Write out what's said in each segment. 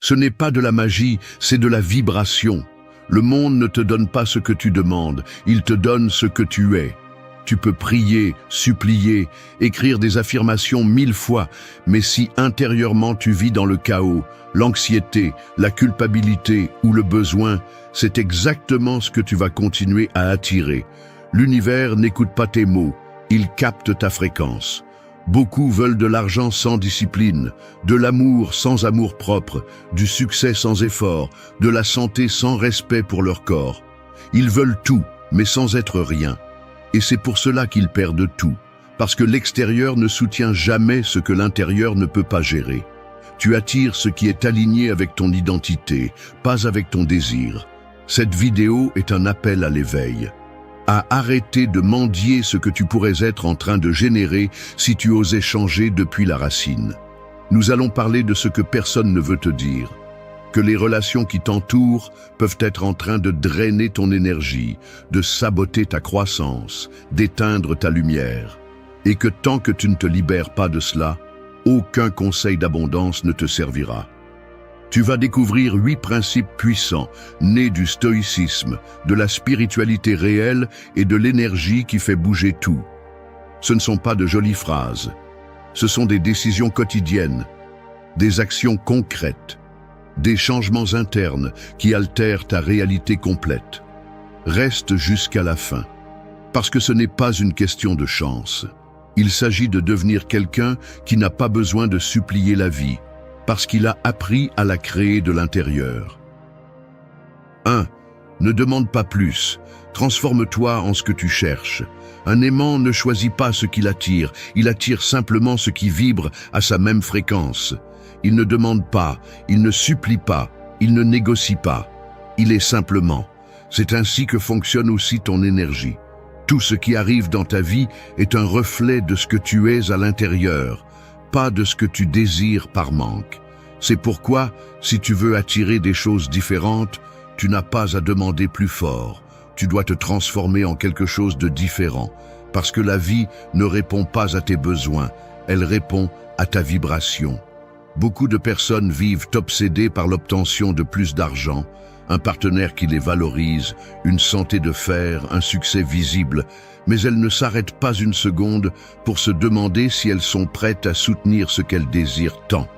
Ce n'est pas de la magie, c'est de la vibration. Le monde ne te donne pas ce que tu demandes, il te donne ce que tu es. Tu peux prier, supplier, écrire des affirmations 1000 fois, mais si intérieurement tu vis dans le chaos, l'anxiété, la culpabilité ou le besoin, c'est exactement ce que tu vas continuer à attirer. L'univers n'écoute pas tes mots, il capte ta fréquence. Beaucoup veulent de l'argent sans discipline, de l'amour sans amour-propre, du succès sans effort, de la santé sans respect pour leur corps. Ils veulent tout, mais sans être rien. Et c'est pour cela qu'ils perdent tout, parce que l'extérieur ne soutient jamais ce que l'intérieur ne peut pas gérer. Tu attires ce qui est aligné avec ton identité, pas avec ton désir. Cette vidéo est un appel à l'éveil, à arrêter de mendier ce que tu pourrais être en train de générer si tu osais changer depuis la racine. Nous allons parler de ce que personne ne veut te dire, que les relations qui t'entourent peuvent être en train de drainer ton énergie, de saboter ta croissance, d'éteindre ta lumière, et que tant que tu ne te libères pas de cela, aucun conseil d'abondance ne te servira. Tu vas découvrir 8 principes puissants, nés du stoïcisme, de la spiritualité réelle et de l'énergie qui fait bouger tout. Ce ne sont pas de jolies phrases, ce sont des décisions quotidiennes, des actions concrètes, des changements internes qui altèrent ta réalité complète. Reste jusqu'à la fin, parce que ce n'est pas une question de chance. Il s'agit de devenir quelqu'un qui n'a pas besoin de supplier la vie, parce qu'il a appris à la créer de l'intérieur. 1. Ne demande pas plus, transforme-toi en ce que tu cherches. Un aimant ne choisit pas ce qu'il attire, il attire simplement ce qui vibre à sa même fréquence. Il ne demande pas, il ne supplie pas, il ne négocie pas. Il est simplement. C'est ainsi que fonctionne aussi ton énergie. Tout ce qui arrive dans ta vie est un reflet de ce que tu es à l'intérieur, pas de ce que tu désires par manque. C'est pourquoi, si tu veux attirer des choses différentes, tu n'as pas à demander plus fort. Tu dois te transformer en quelque chose de différent, parce que la vie ne répond pas à tes besoins, elle répond à ta vibration. Beaucoup de personnes vivent obsédées par l'obtention de plus d'argent, un partenaire qui les valorise, une santé de fer, un succès visible, mais elles ne s'arrêtent pas une seconde pour se demander si elles sont prêtes à soutenir ce qu'elles désirent tant.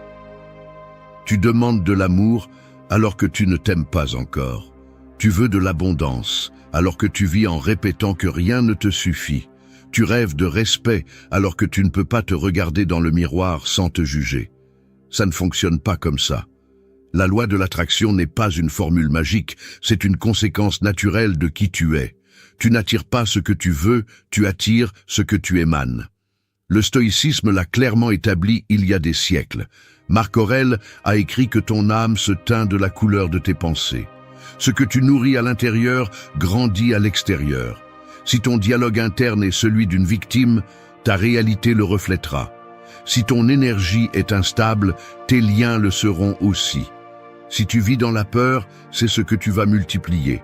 Tu demandes de l'amour alors que tu ne t'aimes pas encore. Tu veux de l'abondance alors que tu vis en répétant que rien ne te suffit. Tu rêves de respect alors que tu ne peux pas te regarder dans le miroir sans te juger. Ça ne fonctionne pas comme ça. La loi de l'attraction n'est pas une formule magique, c'est une conséquence naturelle de qui tu es. Tu n'attires pas ce que tu veux, tu attires ce que tu émanes. Le stoïcisme l'a clairement établi il y a des siècles. Marc Aurèle a écrit que ton âme se teint de la couleur de tes pensées. Ce que tu nourris à l'intérieur grandit à l'extérieur. Si ton dialogue interne est celui d'une victime, ta réalité le reflètera. Si ton énergie est instable, tes liens le seront aussi. Si tu vis dans la peur, c'est ce que tu vas multiplier.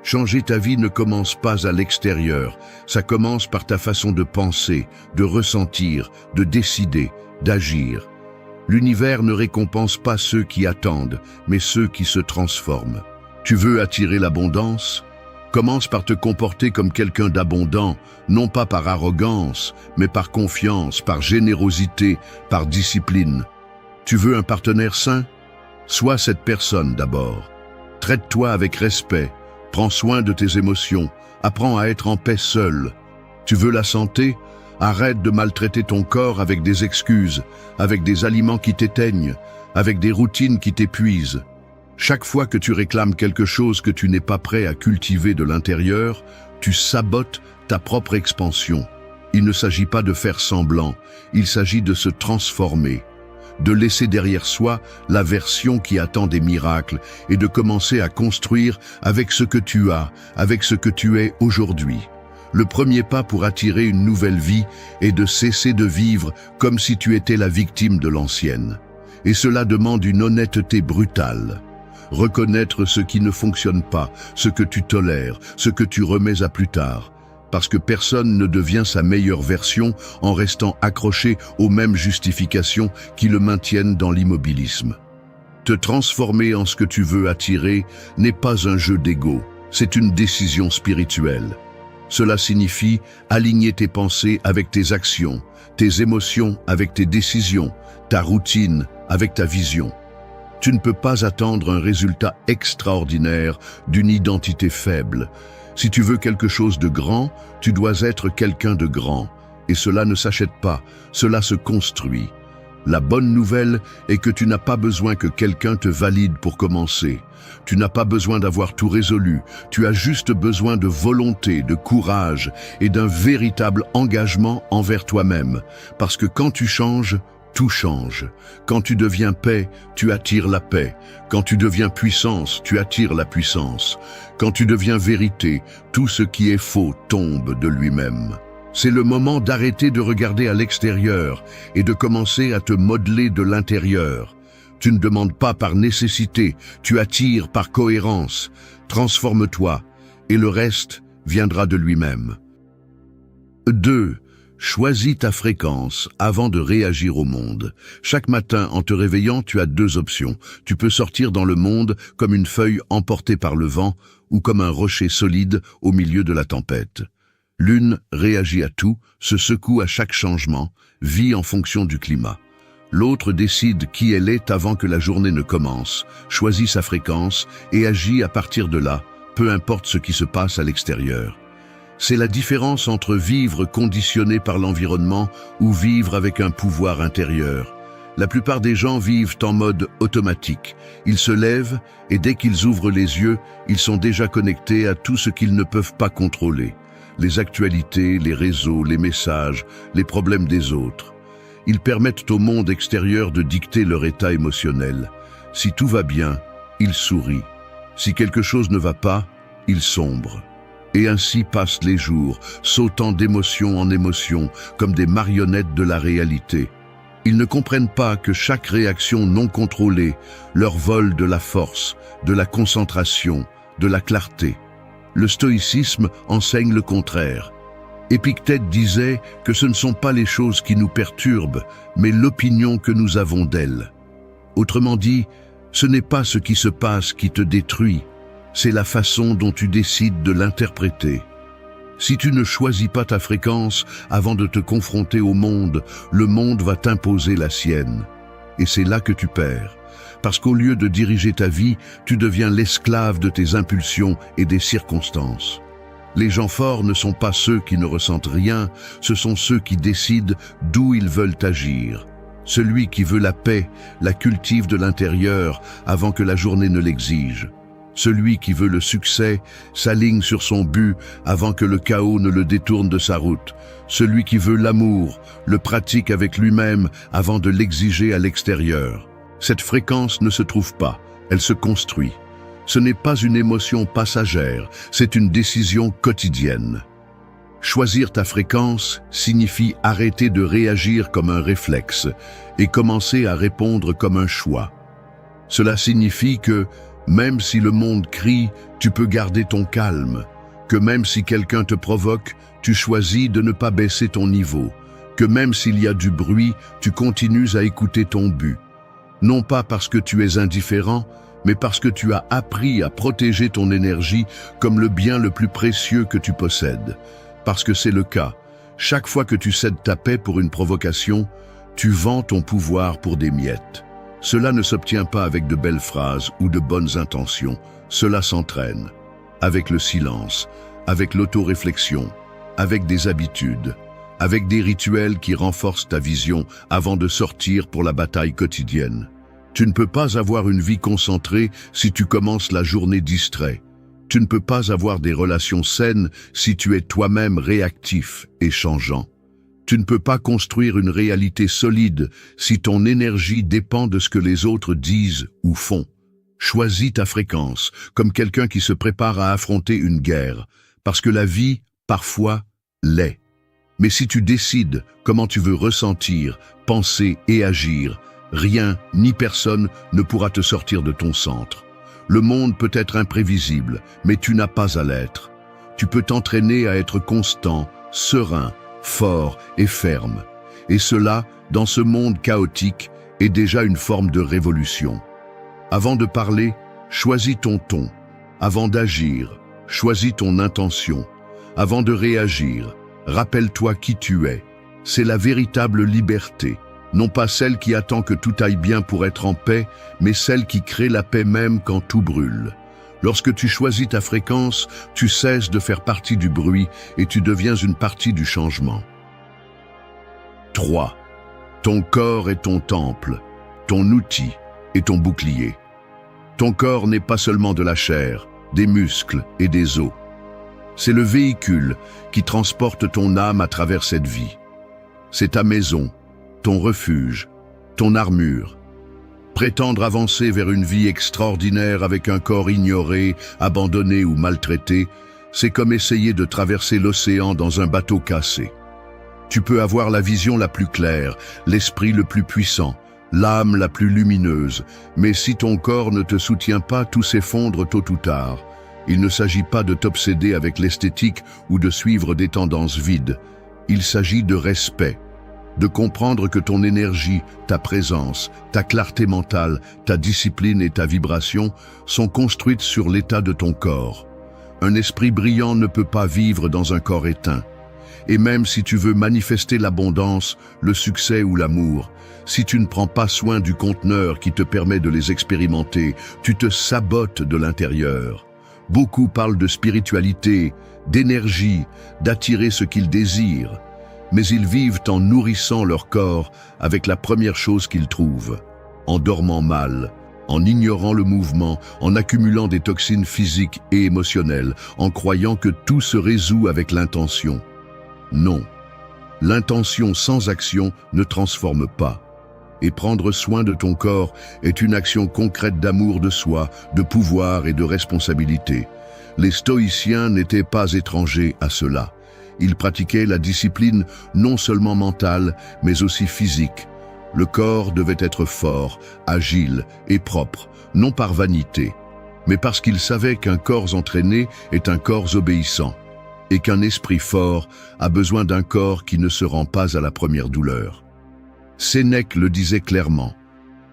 Changer ta vie ne commence pas à l'extérieur, ça commence par ta façon de penser, de ressentir, de décider, d'agir. L'univers ne récompense pas ceux qui attendent, mais ceux qui se transforment. Tu veux attirer l'abondance ? Commence par te comporter comme quelqu'un d'abondant, non pas par arrogance, mais par confiance, par générosité, par discipline. Tu veux un partenaire sain ? Sois cette personne d'abord. Traite-toi avec respect, prends soin de tes émotions, apprends à être en paix seul. Tu veux la santé ? Arrête de maltraiter ton corps avec des excuses, avec des aliments qui t'éteignent, avec des routines qui t'épuisent. Chaque fois que tu réclames quelque chose que tu n'es pas prêt à cultiver de l'intérieur, tu sabotes ta propre expansion. Il ne s'agit pas de faire semblant, il s'agit de se transformer, de laisser derrière soi la version qui attend des miracles et de commencer à construire avec ce que tu as, avec ce que tu es aujourd'hui. Le premier pas pour attirer une nouvelle vie est de cesser de vivre comme si tu étais la victime de l'ancienne. Et cela demande une honnêteté brutale. Reconnaître ce qui ne fonctionne pas, ce que tu tolères, ce que tu remets à plus tard. Parce que personne ne devient sa meilleure version en restant accroché aux mêmes justifications qui le maintiennent dans l'immobilisme. Te transformer en ce que tu veux attirer n'est pas un jeu d'ego, c'est une décision spirituelle. Cela signifie aligner tes pensées avec tes actions, tes émotions avec tes décisions, ta routine avec ta vision. Tu ne peux pas attendre un résultat extraordinaire d'une identité faible. Si tu veux quelque chose de grand, tu dois être quelqu'un de grand. Et cela ne s'achète pas, cela se construit. La bonne nouvelle est que tu n'as pas besoin que quelqu'un te valide pour commencer. Tu n'as pas besoin d'avoir tout résolu, tu as juste besoin de volonté, de courage et d'un véritable engagement envers toi-même. Parce que quand tu changes, tout change. Quand tu deviens paix, tu attires la paix. Quand tu deviens puissance, tu attires la puissance. Quand tu deviens vérité, tout ce qui est faux tombe de lui-même. C'est le moment d'arrêter de regarder à l'extérieur et de commencer à te modeler de l'intérieur. Tu ne demandes pas par nécessité, tu attires par cohérence. Transforme-toi et le reste viendra de lui-même. 2. Choisis ta fréquence avant de réagir au monde. Chaque matin, en te réveillant, tu as deux options. Tu peux sortir dans le monde comme une feuille emportée par le vent ou comme un rocher solide au milieu de la tempête. L'une réagit à tout, se secoue à chaque changement, vit en fonction du climat. L'autre décide qui elle est avant que la journée ne commence, choisit sa fréquence et agit à partir de là, peu importe ce qui se passe à l'extérieur. C'est la différence entre vivre conditionné par l'environnement ou vivre avec un pouvoir intérieur. La plupart des gens vivent en mode automatique. Ils se lèvent et dès qu'ils ouvrent les yeux, ils sont déjà connectés à tout ce qu'ils ne peuvent pas contrôler. Les actualités, les réseaux, les messages, les problèmes des autres. Ils permettent au monde extérieur de dicter leur état émotionnel. Si tout va bien, ils sourient. Si quelque chose ne va pas, ils sombrent. Et ainsi passent les jours, sautant d'émotion en émotion, comme des marionnettes de la réalité. Ils ne comprennent pas que chaque réaction non contrôlée leur vole de la force, de la concentration, de la clarté. Le stoïcisme enseigne le contraire. Épictète disait que ce ne sont pas les choses qui nous perturbent, mais l'opinion que nous avons d'elles. Autrement dit, ce n'est pas ce qui se passe qui te détruit, c'est la façon dont tu décides de l'interpréter. Si tu ne choisis pas ta fréquence avant de te confronter au monde, le monde va t'imposer la sienne. Et c'est là que tu perds. Parce qu'au lieu de diriger ta vie, tu deviens l'esclave de tes impulsions et des circonstances. Les gens forts ne sont pas ceux qui ne ressentent rien, ce sont ceux qui décident d'où ils veulent agir. Celui qui veut la paix la cultive de l'intérieur avant que la journée ne l'exige. Celui qui veut le succès s'aligne sur son but avant que le chaos ne le détourne de sa route. Celui qui veut l'amour le pratique avec lui-même avant de l'exiger à l'extérieur. Cette fréquence ne se trouve pas, elle se construit. Ce n'est pas une émotion passagère, c'est une décision quotidienne. Choisir ta fréquence signifie arrêter de réagir comme un réflexe et commencer à répondre comme un choix. Cela signifie que, même si le monde crie, tu peux garder ton calme, que même si quelqu'un te provoque, tu choisis de ne pas baisser ton niveau, que même s'il y a du bruit, tu continues à écouter ton but. Non pas parce que tu es indifférent, mais parce que tu as appris à protéger ton énergie comme le bien le plus précieux que tu possèdes. Parce que c'est le cas. Chaque fois que tu cèdes ta paix pour une provocation, tu vends ton pouvoir pour des miettes. Cela ne s'obtient pas avec de belles phrases ou de bonnes intentions. Cela s'entraîne. Avec le silence, avec l'autoréflexion, avec des habitudes, avec des rituels qui renforcent ta vision avant de sortir pour la bataille quotidienne. Tu ne peux pas avoir une vie concentrée si tu commences la journée distrait. Tu ne peux pas avoir des relations saines si tu es toi-même réactif et changeant. Tu ne peux pas construire une réalité solide si ton énergie dépend de ce que les autres disent ou font. Choisis ta fréquence comme quelqu'un qui se prépare à affronter une guerre, parce que la vie, parfois, l'est. Mais si tu décides comment tu veux ressentir, penser et agir, rien ni personne ne pourra te sortir de ton centre. Le monde peut être imprévisible, mais tu n'as pas à l'être. Tu peux t'entraîner à être constant, serein, fort et ferme. Et cela, dans ce monde chaotique, est déjà une forme de révolution. Avant de parler, choisis ton ton. Avant d'agir, choisis ton intention. Avant de réagir, rappelle-toi qui tu es. C'est la véritable liberté, non pas celle qui attend que tout aille bien pour être en paix, mais celle qui crée la paix même quand tout brûle. Lorsque tu choisis ta fréquence, tu cesses de faire partie du bruit et tu deviens une partie du changement. 3. Ton corps est ton temple, ton outil et ton bouclier. Ton corps n'est pas seulement de la chair, des muscles et des os. C'est le véhicule qui transporte ton âme à travers cette vie. C'est ta maison, ton refuge, ton armure. Prétendre avancer vers une vie extraordinaire avec un corps ignoré, abandonné ou maltraité, c'est comme essayer de traverser l'océan dans un bateau cassé. Tu peux avoir la vision la plus claire, l'esprit le plus puissant, l'âme la plus lumineuse, mais si ton corps ne te soutient pas, tout s'effondre tôt ou tard. Il ne s'agit pas de t'obséder avec l'esthétique ou de suivre des tendances vides. Il s'agit de respect, de comprendre que ton énergie, ta présence, ta clarté mentale, ta discipline et ta vibration sont construites sur l'état de ton corps. Un esprit brillant ne peut pas vivre dans un corps éteint. Et même si tu veux manifester l'abondance, le succès ou l'amour, si tu ne prends pas soin du conteneur qui te permet de les expérimenter, tu te sabotes de l'intérieur. Beaucoup parlent de spiritualité, d'énergie, d'attirer ce qu'ils désirent, mais ils vivent en nourrissant leur corps avec la première chose qu'ils trouvent, en dormant mal, en ignorant le mouvement, en accumulant des toxines physiques et émotionnelles, en croyant que tout se résout avec l'intention. Non, l'intention sans action ne transforme pas. Et prendre soin de ton corps est une action concrète d'amour de soi, de pouvoir et de responsabilité. Les stoïciens n'étaient pas étrangers à cela. Ils pratiquaient la discipline non seulement mentale, mais aussi physique. Le corps devait être fort, agile et propre, non par vanité, mais parce qu'ils savaient qu'un corps entraîné est un corps obéissant, et qu'un esprit fort a besoin d'un corps qui ne se rend pas à la première douleur. Sénèque le disait clairement,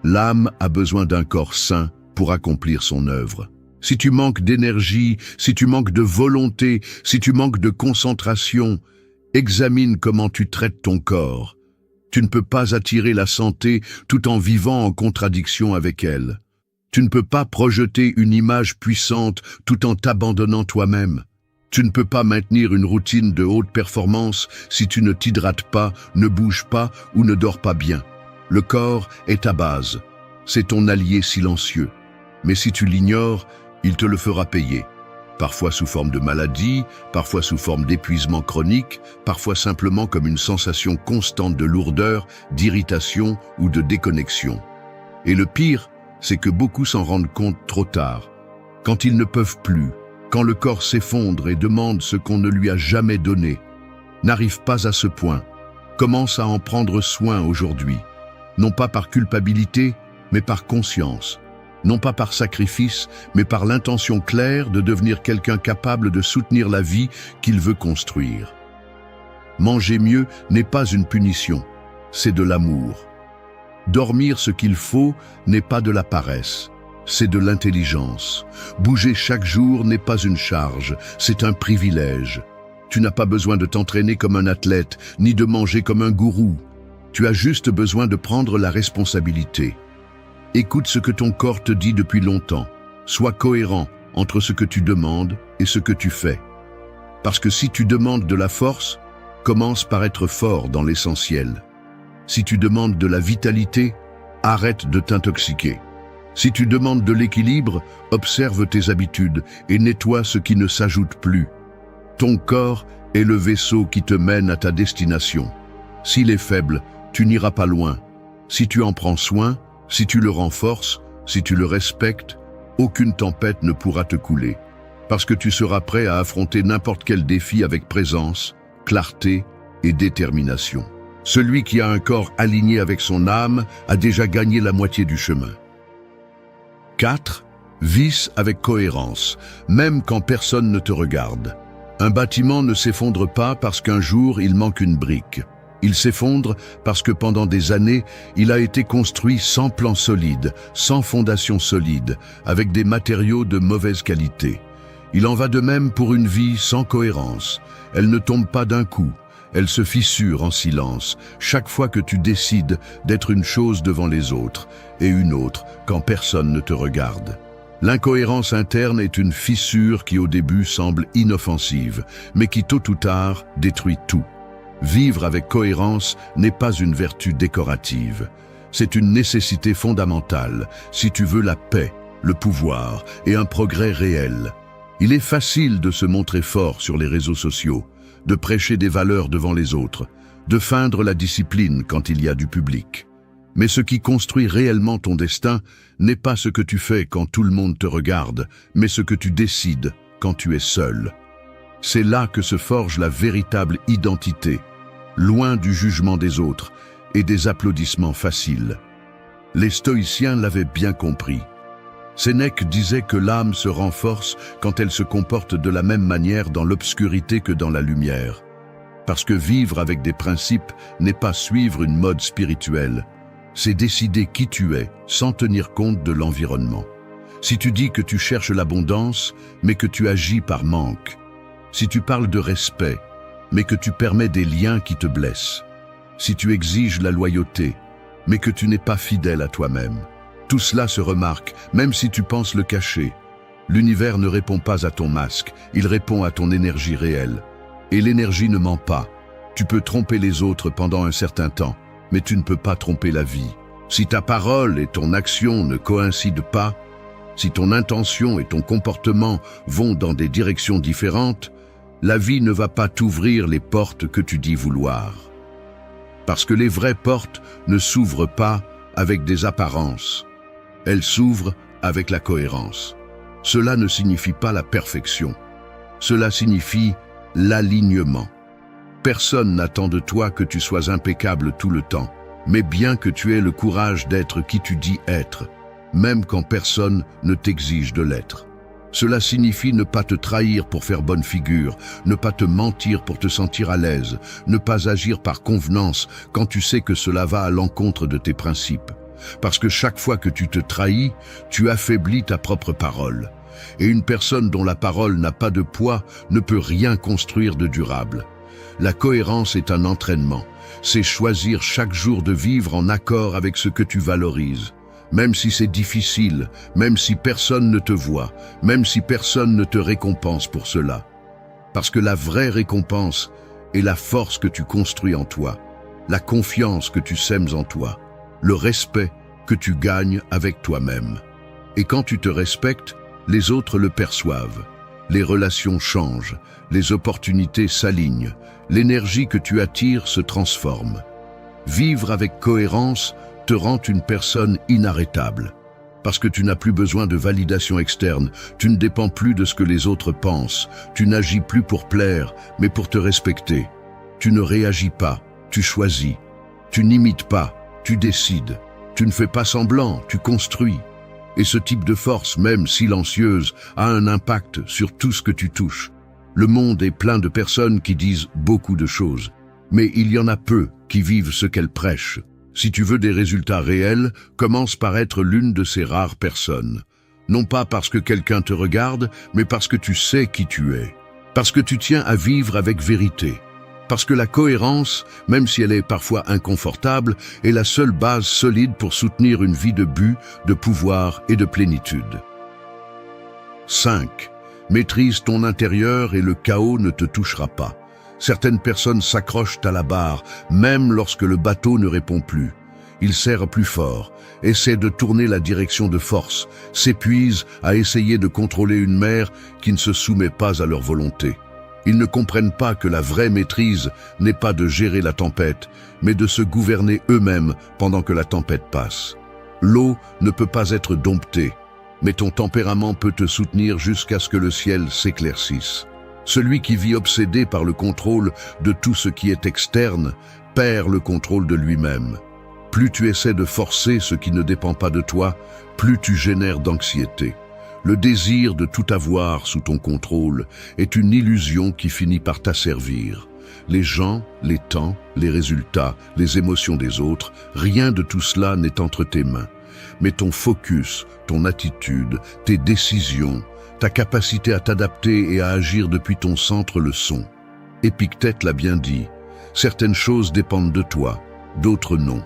l'âme a besoin d'un corps sain pour accomplir son œuvre. Si tu manques d'énergie, si tu manques de volonté, si tu manques de concentration, examine comment tu traites ton corps. Tu ne peux pas attirer la santé tout en vivant en contradiction avec elle. Tu ne peux pas projeter une image puissante tout en t'abandonnant toi-même. Tu ne peux pas maintenir une routine de haute performance si tu ne t'hydrates pas, ne bouges pas ou ne dors pas bien. Le corps est ta base. C'est ton allié silencieux. Mais si tu l'ignores, il te le fera payer. Parfois sous forme de maladie, parfois sous forme d'épuisement chronique, parfois simplement comme une sensation constante de lourdeur, d'irritation ou de déconnexion. Et le pire, c'est que beaucoup s'en rendent compte trop tard, quand ils ne peuvent plus, quand le corps s'effondre et demande ce qu'on ne lui a jamais donné. N'arrive pas à ce point. Commence à en prendre soin aujourd'hui, non pas par culpabilité, mais par conscience. Non pas par sacrifice, mais par l'intention claire de devenir quelqu'un capable de soutenir la vie qu'il veut construire. Manger mieux n'est pas une punition, c'est de l'amour. Dormir ce qu'il faut n'est pas de la paresse, c'est de l'intelligence. Bouger chaque jour n'est pas une charge, c'est un privilège. Tu n'as pas besoin de t'entraîner comme un athlète, ni de manger comme un gourou. Tu as juste besoin de prendre la responsabilité. Écoute ce que ton corps te dit depuis longtemps. Sois cohérent entre ce que tu demandes et ce que tu fais. Parce que si tu demandes de la force, commence par être fort dans l'essentiel. Si tu demandes de la vitalité, arrête de t'intoxiquer. Si tu demandes de l'équilibre, observe tes habitudes et nettoie ce qui ne s'ajoute plus. Ton corps est le vaisseau qui te mène à ta destination. S'il est faible, tu n'iras pas loin. Si tu en prends soin, si tu le renforces, si tu le respectes, aucune tempête ne pourra te couler, parce que tu seras prêt à affronter n'importe quel défi avec présence, clarté et détermination. Celui qui a un corps aligné avec son âme a déjà gagné la moitié du chemin. 4. Vis avec cohérence, même quand personne ne te regarde. Un bâtiment ne s'effondre pas parce qu'un jour il manque une brique. Il s'effondre parce que pendant des années, il a été construit sans plan solide, sans fondation solide, avec des matériaux de mauvaise qualité. Il en va de même pour une vie sans cohérence. Elle ne tombe pas d'un coup, elle se fissure en silence, chaque fois que tu décides d'être une chose devant les autres, et une autre quand personne ne te regarde. L'incohérence interne est une fissure qui au début semble inoffensive, mais qui tôt ou tard détruit tout. Vivre avec cohérence n'est pas une vertu décorative. C'est une nécessité fondamentale si tu veux la paix, le pouvoir et un progrès réel. Il est facile de se montrer fort sur les réseaux sociaux, de prêcher des valeurs devant les autres, de feindre la discipline quand il y a du public. Mais ce qui construit réellement ton destin n'est pas ce que tu fais quand tout le monde te regarde, mais ce que tu décides quand tu es seul. C'est là que se forge la véritable identité, loin du jugement des autres et des applaudissements faciles. Les stoïciens l'avaient bien compris. Sénèque disait que l'âme se renforce quand elle se comporte de la même manière dans l'obscurité que dans la lumière. Parce que vivre avec des principes n'est pas suivre une mode spirituelle, c'est décider qui tu es sans tenir compte de l'environnement. Si tu dis que tu cherches l'abondance, mais que tu agis par manque, si tu parles de respect, mais que tu permets des liens qui te blessent, si tu exiges la loyauté, mais que tu n'es pas fidèle à toi-même, tout cela se remarque, même si tu penses le cacher. L'univers ne répond pas à ton masque, il répond à ton énergie réelle. Et l'énergie ne ment pas. Tu peux tromper les autres pendant un certain temps, mais tu ne peux pas tromper la vie. Si ta parole et ton action ne coïncident pas, si ton intention et ton comportement vont dans des directions différentes, la vie ne va pas t'ouvrir les portes que tu dis vouloir. Parce que les vraies portes ne s'ouvrent pas avec des apparences. Elles s'ouvrent avec la cohérence. Cela ne signifie pas la perfection. Cela signifie l'alignement. Personne n'attend de toi que tu sois impeccable tout le temps, mais bien que tu aies le courage d'être qui tu dis être, même quand personne ne t'exige de l'être. Cela signifie ne pas te trahir pour faire bonne figure, ne pas te mentir pour te sentir à l'aise, ne pas agir par convenance quand tu sais que cela va à l'encontre de tes principes. Parce que chaque fois que tu te trahis, tu affaiblis ta propre parole. Et une personne dont la parole n'a pas de poids ne peut rien construire de durable. La cohérence est un entraînement. C'est choisir chaque jour de vivre en accord avec ce que tu valorises. Même si c'est difficile, même si personne ne te voit, même si personne ne te récompense pour cela. Parce que la vraie récompense est la force que tu construis en toi, la confiance que tu sèmes en toi, le respect que tu gagnes avec toi-même. Et quand tu te respectes, les autres le perçoivent. Les relations changent, les opportunités s'alignent, l'énergie que tu attires se transforme. Vivre avec cohérence te rend une personne inarrêtable. Parce que tu n'as plus besoin de validation externe, tu ne dépends plus de ce que les autres pensent, tu n'agis plus pour plaire, mais pour te respecter. Tu ne réagis pas, tu choisis. Tu n'imites pas, tu décides. Tu ne fais pas semblant, tu construis. Et ce type de force, même silencieuse, a un impact sur tout ce que tu touches. Le monde est plein de personnes qui disent beaucoup de choses, mais il y en a peu qui vivent ce qu'elles prêchent. Si tu veux des résultats réels, commence par être l'une de ces rares personnes. Non pas parce que quelqu'un te regarde, mais parce que tu sais qui tu es. Parce que tu tiens à vivre avec vérité. Parce que la cohérence, même si elle est parfois inconfortable, est la seule base solide pour soutenir une vie de but, de pouvoir et de plénitude. 5. Maîtrise ton intérieur et le chaos ne te touchera pas. Certaines personnes s'accrochent à la barre, même lorsque le bateau ne répond plus. Ils serrent plus fort, essaient de tourner la direction de force, s'épuisent à essayer de contrôler une mer qui ne se soumet pas à leur volonté. Ils ne comprennent pas que la vraie maîtrise n'est pas de gérer la tempête, mais de se gouverner eux-mêmes pendant que la tempête passe. L'eau ne peut pas être domptée, mais ton tempérament peut te soutenir jusqu'à ce que le ciel s'éclaircisse. Celui qui vit obsédé par le contrôle de tout ce qui est externe perd le contrôle de lui-même. Plus tu essaies de forcer ce qui ne dépend pas de toi, plus tu génères d'anxiété. Le désir de tout avoir sous ton contrôle est une illusion qui finit par t'asservir. Les gens, les temps, les résultats, les émotions des autres, rien de tout cela n'est entre tes mains. Mais ton focus, ton attitude, tes décisions, ta capacité à t'adapter et à agir depuis ton centre le sont. Épictète l'a bien dit, certaines choses dépendent de toi, d'autres non.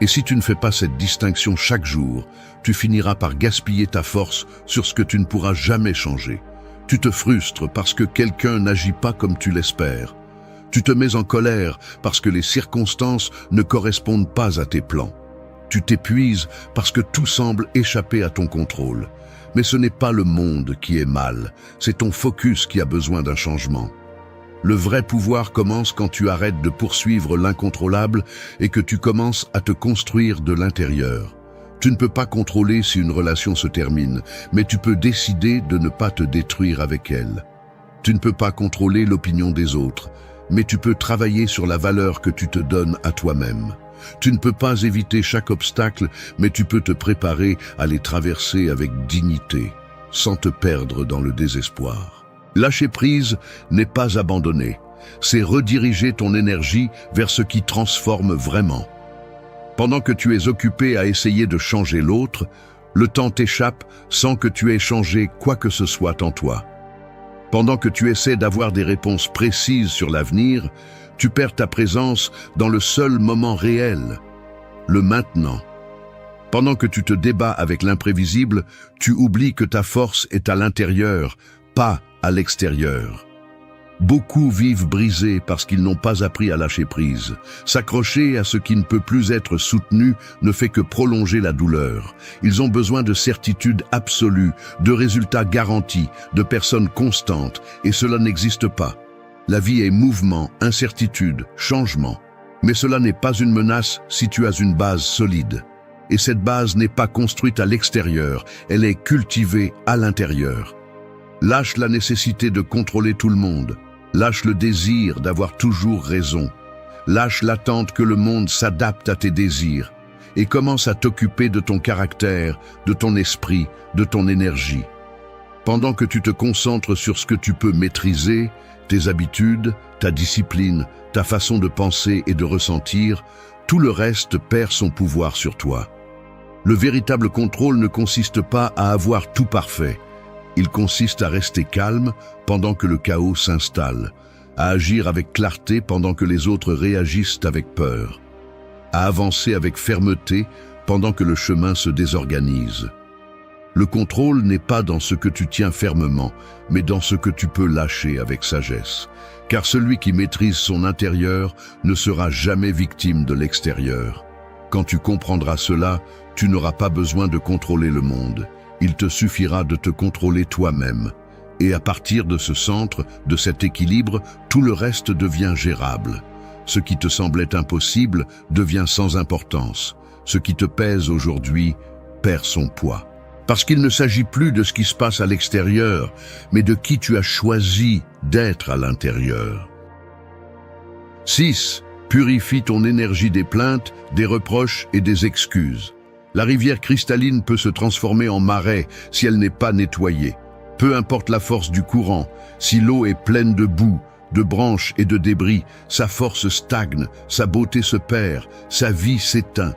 Et si tu ne fais pas cette distinction chaque jour, tu finiras par gaspiller ta force sur ce que tu ne pourras jamais changer. Tu te frustres parce que quelqu'un n'agit pas comme tu l'espères. Tu te mets en colère parce que les circonstances ne correspondent pas à tes plans. Tu t'épuises parce que tout semble échapper à ton contrôle. Mais ce n'est pas le monde qui est mal, c'est ton focus qui a besoin d'un changement. Le vrai pouvoir commence quand tu arrêtes de poursuivre l'incontrôlable et que tu commences à te construire de l'intérieur. Tu ne peux pas contrôler si une relation se termine, mais tu peux décider de ne pas te détruire avec elle. Tu ne peux pas contrôler l'opinion des autres, mais tu peux travailler sur la valeur que tu te donnes à toi-même. Tu ne peux pas éviter chaque obstacle, mais tu peux te préparer à les traverser avec dignité, sans te perdre dans le désespoir. Lâcher prise n'est pas abandonner, c'est rediriger ton énergie vers ce qui transforme vraiment. Pendant que tu es occupé à essayer de changer l'autre, le temps t'échappe sans que tu aies changé quoi que ce soit en toi. Pendant que tu essaies d'avoir des réponses précises sur l'avenir, tu perds ta présence dans le seul moment réel, le maintenant. Pendant que tu te débats avec l'imprévisible, tu oublies que ta force est à l'intérieur, pas à l'extérieur. Beaucoup vivent brisés parce qu'ils n'ont pas appris à lâcher prise. S'accrocher à ce qui ne peut plus être soutenu ne fait que prolonger la douleur. Ils ont besoin de certitudes absolues, de résultats garantis, de personnes constantes, et cela n'existe pas. La vie est mouvement, incertitude, changement. Mais cela n'est pas une menace si tu as une base solide. Et cette base n'est pas construite à l'extérieur, elle est cultivée à l'intérieur. Lâche la nécessité de contrôler tout le monde. Lâche le désir d'avoir toujours raison. Lâche l'attente que le monde s'adapte à tes désirs. Et commence à t'occuper de ton caractère, de ton esprit, de ton énergie. Pendant que tu te concentres sur ce que tu peux maîtriser, tes habitudes, ta discipline, ta façon de penser et de ressentir, tout le reste perd son pouvoir sur toi. Le véritable contrôle ne consiste pas à avoir tout parfait. Il consiste à rester calme pendant que le chaos s'installe, à agir avec clarté pendant que les autres réagissent avec peur, à avancer avec fermeté pendant que le chemin se désorganise. Le contrôle n'est pas dans ce que tu tiens fermement, mais dans ce que tu peux lâcher avec sagesse. Car celui qui maîtrise son intérieur ne sera jamais victime de l'extérieur. Quand tu comprendras cela, tu n'auras pas besoin de contrôler le monde. Il te suffira de te contrôler toi-même. Et à partir de ce centre, de cet équilibre, tout le reste devient gérable. Ce qui te semblait impossible devient sans importance. Ce qui te pèse aujourd'hui perd son poids. Parce qu'il ne s'agit plus de ce qui se passe à l'extérieur, mais de qui tu as choisi d'être à l'intérieur. 6. Purifie ton énergie des plaintes, des reproches et des excuses. La rivière cristalline peut se transformer en marais si elle n'est pas nettoyée. Peu importe la force du courant, si l'eau est pleine de boue, de branches et de débris, sa force stagne, sa beauté se perd, sa vie s'éteint.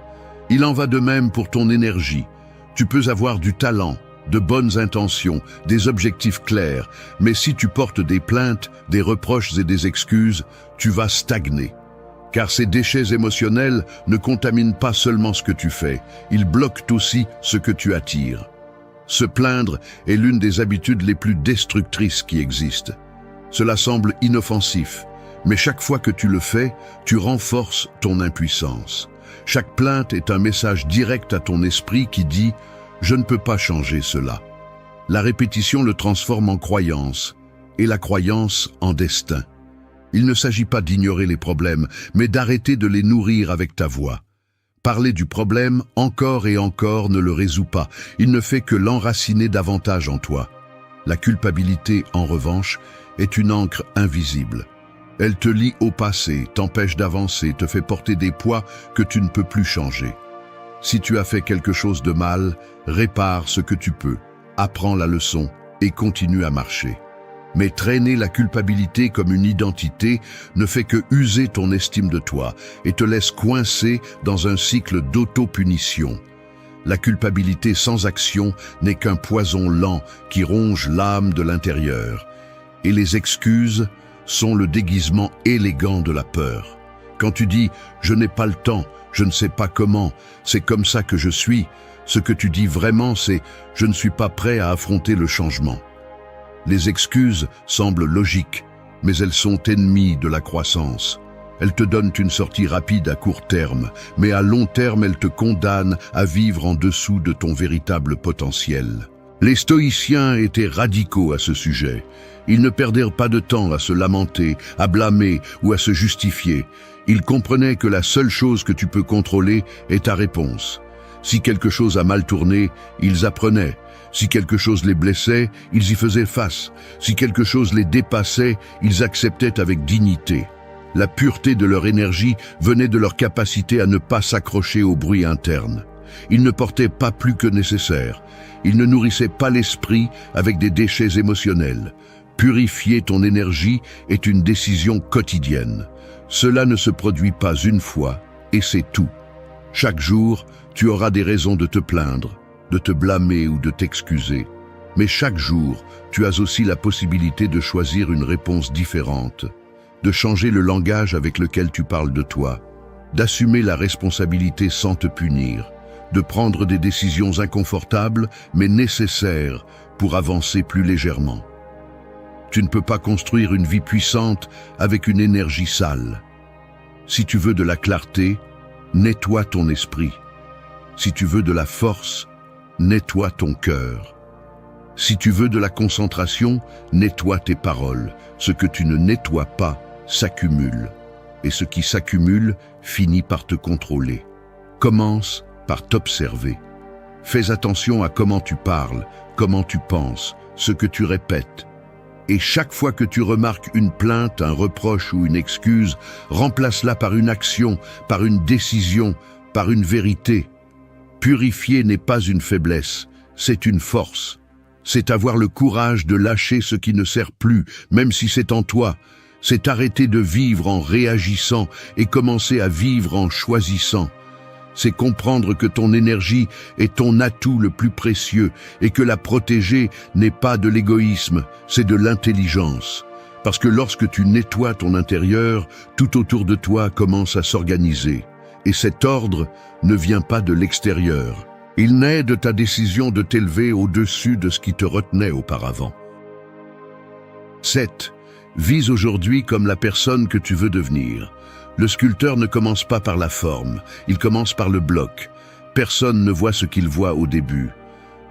Il en va de même pour ton énergie. Tu peux avoir du talent, de bonnes intentions, des objectifs clairs, mais si tu portes des plaintes, des reproches et des excuses, tu vas stagner. Car ces déchets émotionnels ne contaminent pas seulement ce que tu fais, ils bloquent aussi ce que tu attires. Se plaindre est l'une des habitudes les plus destructrices qui existent. Cela semble inoffensif, mais chaque fois que tu le fais, tu renforces ton impuissance. Chaque plainte est un message direct à ton esprit qui dit « Je ne peux pas changer cela ». La répétition le transforme en croyance, et la croyance en destin. Il ne s'agit pas d'ignorer les problèmes, mais d'arrêter de les nourrir avec ta voix. Parler du problème encore et encore ne le résout pas, il ne fait que l'enraciner davantage en toi. La culpabilité, en revanche, est une encre invisible. Elle te lie au passé, t'empêche d'avancer, te fait porter des poids que tu ne peux plus changer. Si tu as fait quelque chose de mal, répare ce que tu peux, apprends la leçon et continue à marcher. Mais traîner la culpabilité comme une identité ne fait que user ton estime de toi et te laisse coincé dans un cycle d'auto-punition. La culpabilité sans action n'est qu'un poison lent qui ronge l'âme de l'intérieur. Et les excuses sont le déguisement élégant de la peur. Quand tu dis « je n'ai pas le temps, je ne sais pas comment, c'est comme ça que je suis », ce que tu dis vraiment c'est « je ne suis pas prêt à affronter le changement ». Les excuses semblent logiques, mais elles sont ennemies de la croissance. Elles te donnent une sortie rapide à court terme, mais à long terme elles te condamnent à vivre en dessous de ton véritable potentiel. Les stoïciens étaient radicaux à ce sujet. Ils ne perdèrent pas de temps à se lamenter, à blâmer ou à se justifier. Ils comprenaient que la seule chose que tu peux contrôler est ta réponse. Si quelque chose a mal tourné, ils apprenaient. Si quelque chose les blessait, ils y faisaient face. Si quelque chose les dépassait, ils acceptaient avec dignité. La pureté de leur énergie venait de leur capacité à ne pas s'accrocher au bruit interne. Ils ne portaient pas plus que nécessaire. Ils ne nourrissaient pas l'esprit avec des déchets émotionnels. Purifier ton énergie est une décision quotidienne. Cela ne se produit pas une fois, et c'est tout. Chaque jour, tu auras des raisons de te plaindre, de te blâmer ou de t'excuser. Mais chaque jour, tu as aussi la possibilité de choisir une réponse différente, de changer le langage avec lequel tu parles de toi, d'assumer la responsabilité sans te punir, de prendre des décisions inconfortables mais nécessaires pour avancer plus légèrement. Tu ne peux pas construire une vie puissante avec une énergie sale. Si tu veux de la clarté, nettoie ton esprit. Si tu veux de la force, nettoie ton cœur. Si tu veux de la concentration, nettoie tes paroles. Ce que tu ne nettoies pas s'accumule. Et ce qui s'accumule finit par te contrôler. Commence par t'observer. Fais attention à comment tu parles, comment tu penses, ce que tu répètes. Et chaque fois que tu remarques une plainte, un reproche ou une excuse, remplace-la par une action, par une décision, par une vérité. Purifier n'est pas une faiblesse, c'est une force. C'est avoir le courage de lâcher ce qui ne sert plus, même si c'est en toi. C'est arrêter de vivre en réagissant et commencer à vivre en choisissant. C'est comprendre que ton énergie est ton atout le plus précieux et que la protéger n'est pas de l'égoïsme, c'est de l'intelligence. Parce que lorsque tu nettoies ton intérieur, tout autour de toi commence à s'organiser. Et cet ordre ne vient pas de l'extérieur. Il naît de ta décision de t'élever au-dessus de ce qui te retenait auparavant. 7. Vise aujourd'hui comme la personne que tu veux devenir. Le sculpteur ne commence pas par la forme, il commence par le bloc. Personne ne voit ce qu'il voit au début.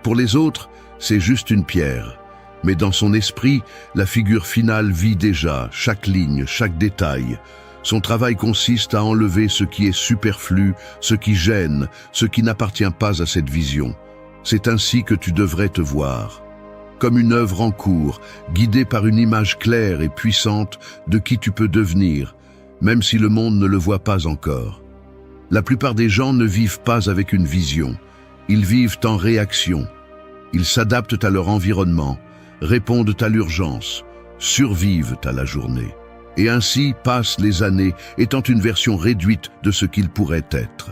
Pour les autres, c'est juste une pierre. Mais dans son esprit, la figure finale vit déjà, chaque ligne, chaque détail. Son travail consiste à enlever ce qui est superflu, ce qui gêne, ce qui n'appartient pas à cette vision. C'est ainsi que tu devrais te voir. Comme une œuvre en cours, guidée par une image claire et puissante de qui tu peux devenir, même si le monde ne le voit pas encore. La plupart des gens ne vivent pas avec une vision. Ils vivent en réaction. Ils s'adaptent à leur environnement, répondent à l'urgence, survivent à la journée. Et ainsi passent les années, étant une version réduite de ce qu'ils pourraient être.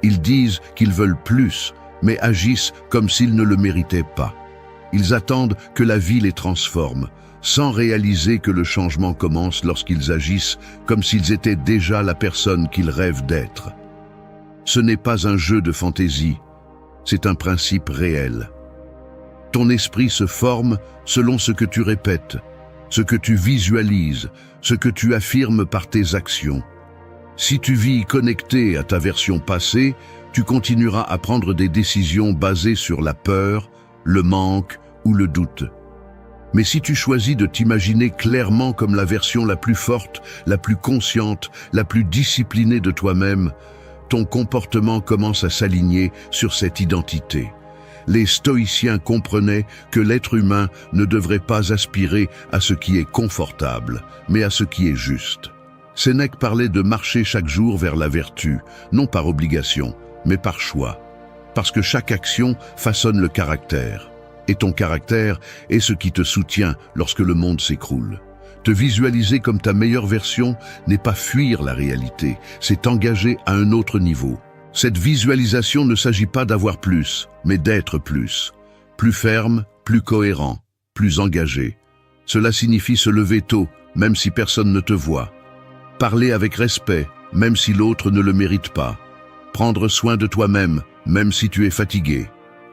Ils disent qu'ils veulent plus, mais agissent comme s'ils ne le méritaient pas. Ils attendent que la vie les transforme, sans réaliser que le changement commence lorsqu'ils agissent comme s'ils étaient déjà la personne qu'ils rêvent d'être. Ce n'est pas un jeu de fantaisie, c'est un principe réel. Ton esprit se forme selon ce que tu répètes, ce que tu visualises, ce que tu affirmes par tes actions. Si tu vis connecté à ta version passée, tu continueras à prendre des décisions basées sur la peur, le manque ou le doute. Mais si tu choisis de t'imaginer clairement comme la version la plus forte, la plus consciente, la plus disciplinée de toi-même, ton comportement commence à s'aligner sur cette identité. Les stoïciens comprenaient que l'être humain ne devrait pas aspirer à ce qui est confortable, mais à ce qui est juste. Sénèque parlait de marcher chaque jour vers la vertu, non par obligation, mais par choix. Parce que chaque action façonne le caractère. et ton caractère est ce qui te soutient lorsque le monde s'écroule. Te visualiser comme ta meilleure version n'est pas fuir la réalité, c'est t'engager à un autre niveau. Cette visualisation ne s'agit pas d'avoir plus, mais d'être plus. Plus ferme, plus cohérent, plus engagé. Cela signifie se lever tôt, même si personne ne te voit. Parler avec respect, même si l'autre ne le mérite pas. Prendre soin de toi-même, même si tu es fatigué.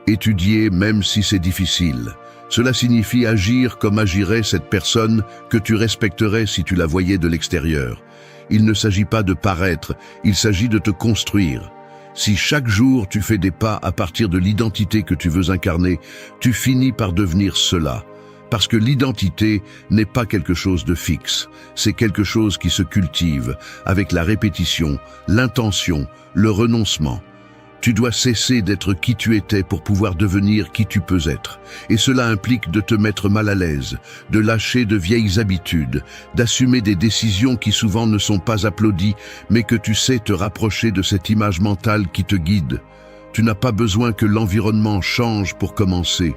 Étudier, même si c'est difficile. Cela signifie agir comme agirait cette personne que tu respecterais si tu la voyais de l'extérieur. Il ne s'agit pas de paraître, il s'agit de te construire. Si chaque jour tu fais des pas à partir de l'identité que tu veux incarner, tu finis par devenir cela. Parce que l'identité n'est pas quelque chose de fixe, c'est quelque chose qui se cultive avec la répétition, l'intention, le renoncement. Tu dois cesser d'être qui tu étais pour pouvoir devenir qui tu peux être. Et cela implique de te mettre mal à l'aise, de lâcher de vieilles habitudes, d'assumer des décisions qui souvent ne sont pas applaudies, mais que tu sais te rapprocher de cette image mentale qui te guide. Tu n'as pas besoin que l'environnement change pour commencer.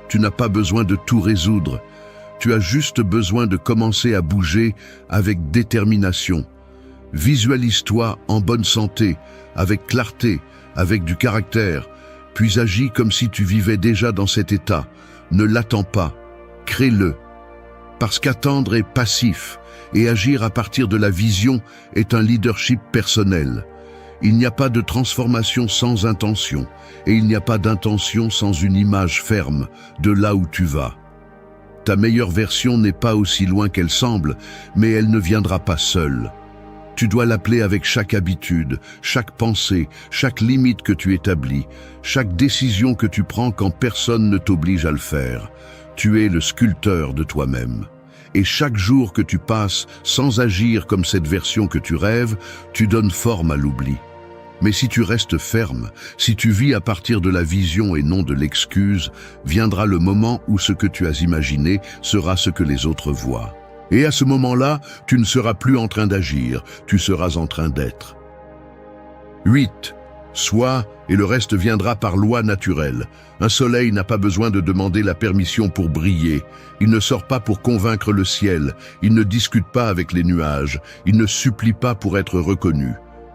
Tu n'as pas besoin de tout résoudre. Tu as juste besoin de commencer à bouger avec détermination. Visualise-toi en bonne santé, avec clarté, avec du caractère, puis agis comme si tu vivais déjà dans cet état. Ne l'attends pas, crée-le. Parce qu'attendre est passif, et agir à partir de la vision est un leadership personnel. Il n'y a pas de transformation sans intention, et il n'y a pas d'intention sans une image ferme de là où tu vas. Ta meilleure version n'est pas aussi loin qu'elle semble, mais elle ne viendra pas seule. Tu dois l'appeler avec chaque habitude, chaque pensée, chaque limite que tu établis, chaque décision que tu prends quand personne ne t'oblige à le faire. Tu es le sculpteur de toi-même. Et chaque jour que tu passes sans agir comme cette version que tu rêves, tu donnes forme à l'oubli. Mais si tu restes ferme, si tu vis à partir de la vision et non de l'excuse, viendra le moment où ce que tu as imaginé sera ce que les autres voient. Et à ce moment-là, tu ne seras plus en train d'agir, tu seras en train d'être. 8. Sois, et le reste viendra par loi naturelle. Un soleil n'a pas besoin de demander la permission pour briller. Il ne sort pas pour convaincre le ciel. Il ne discute pas avec les nuages. Il ne supplie pas pour être reconnu.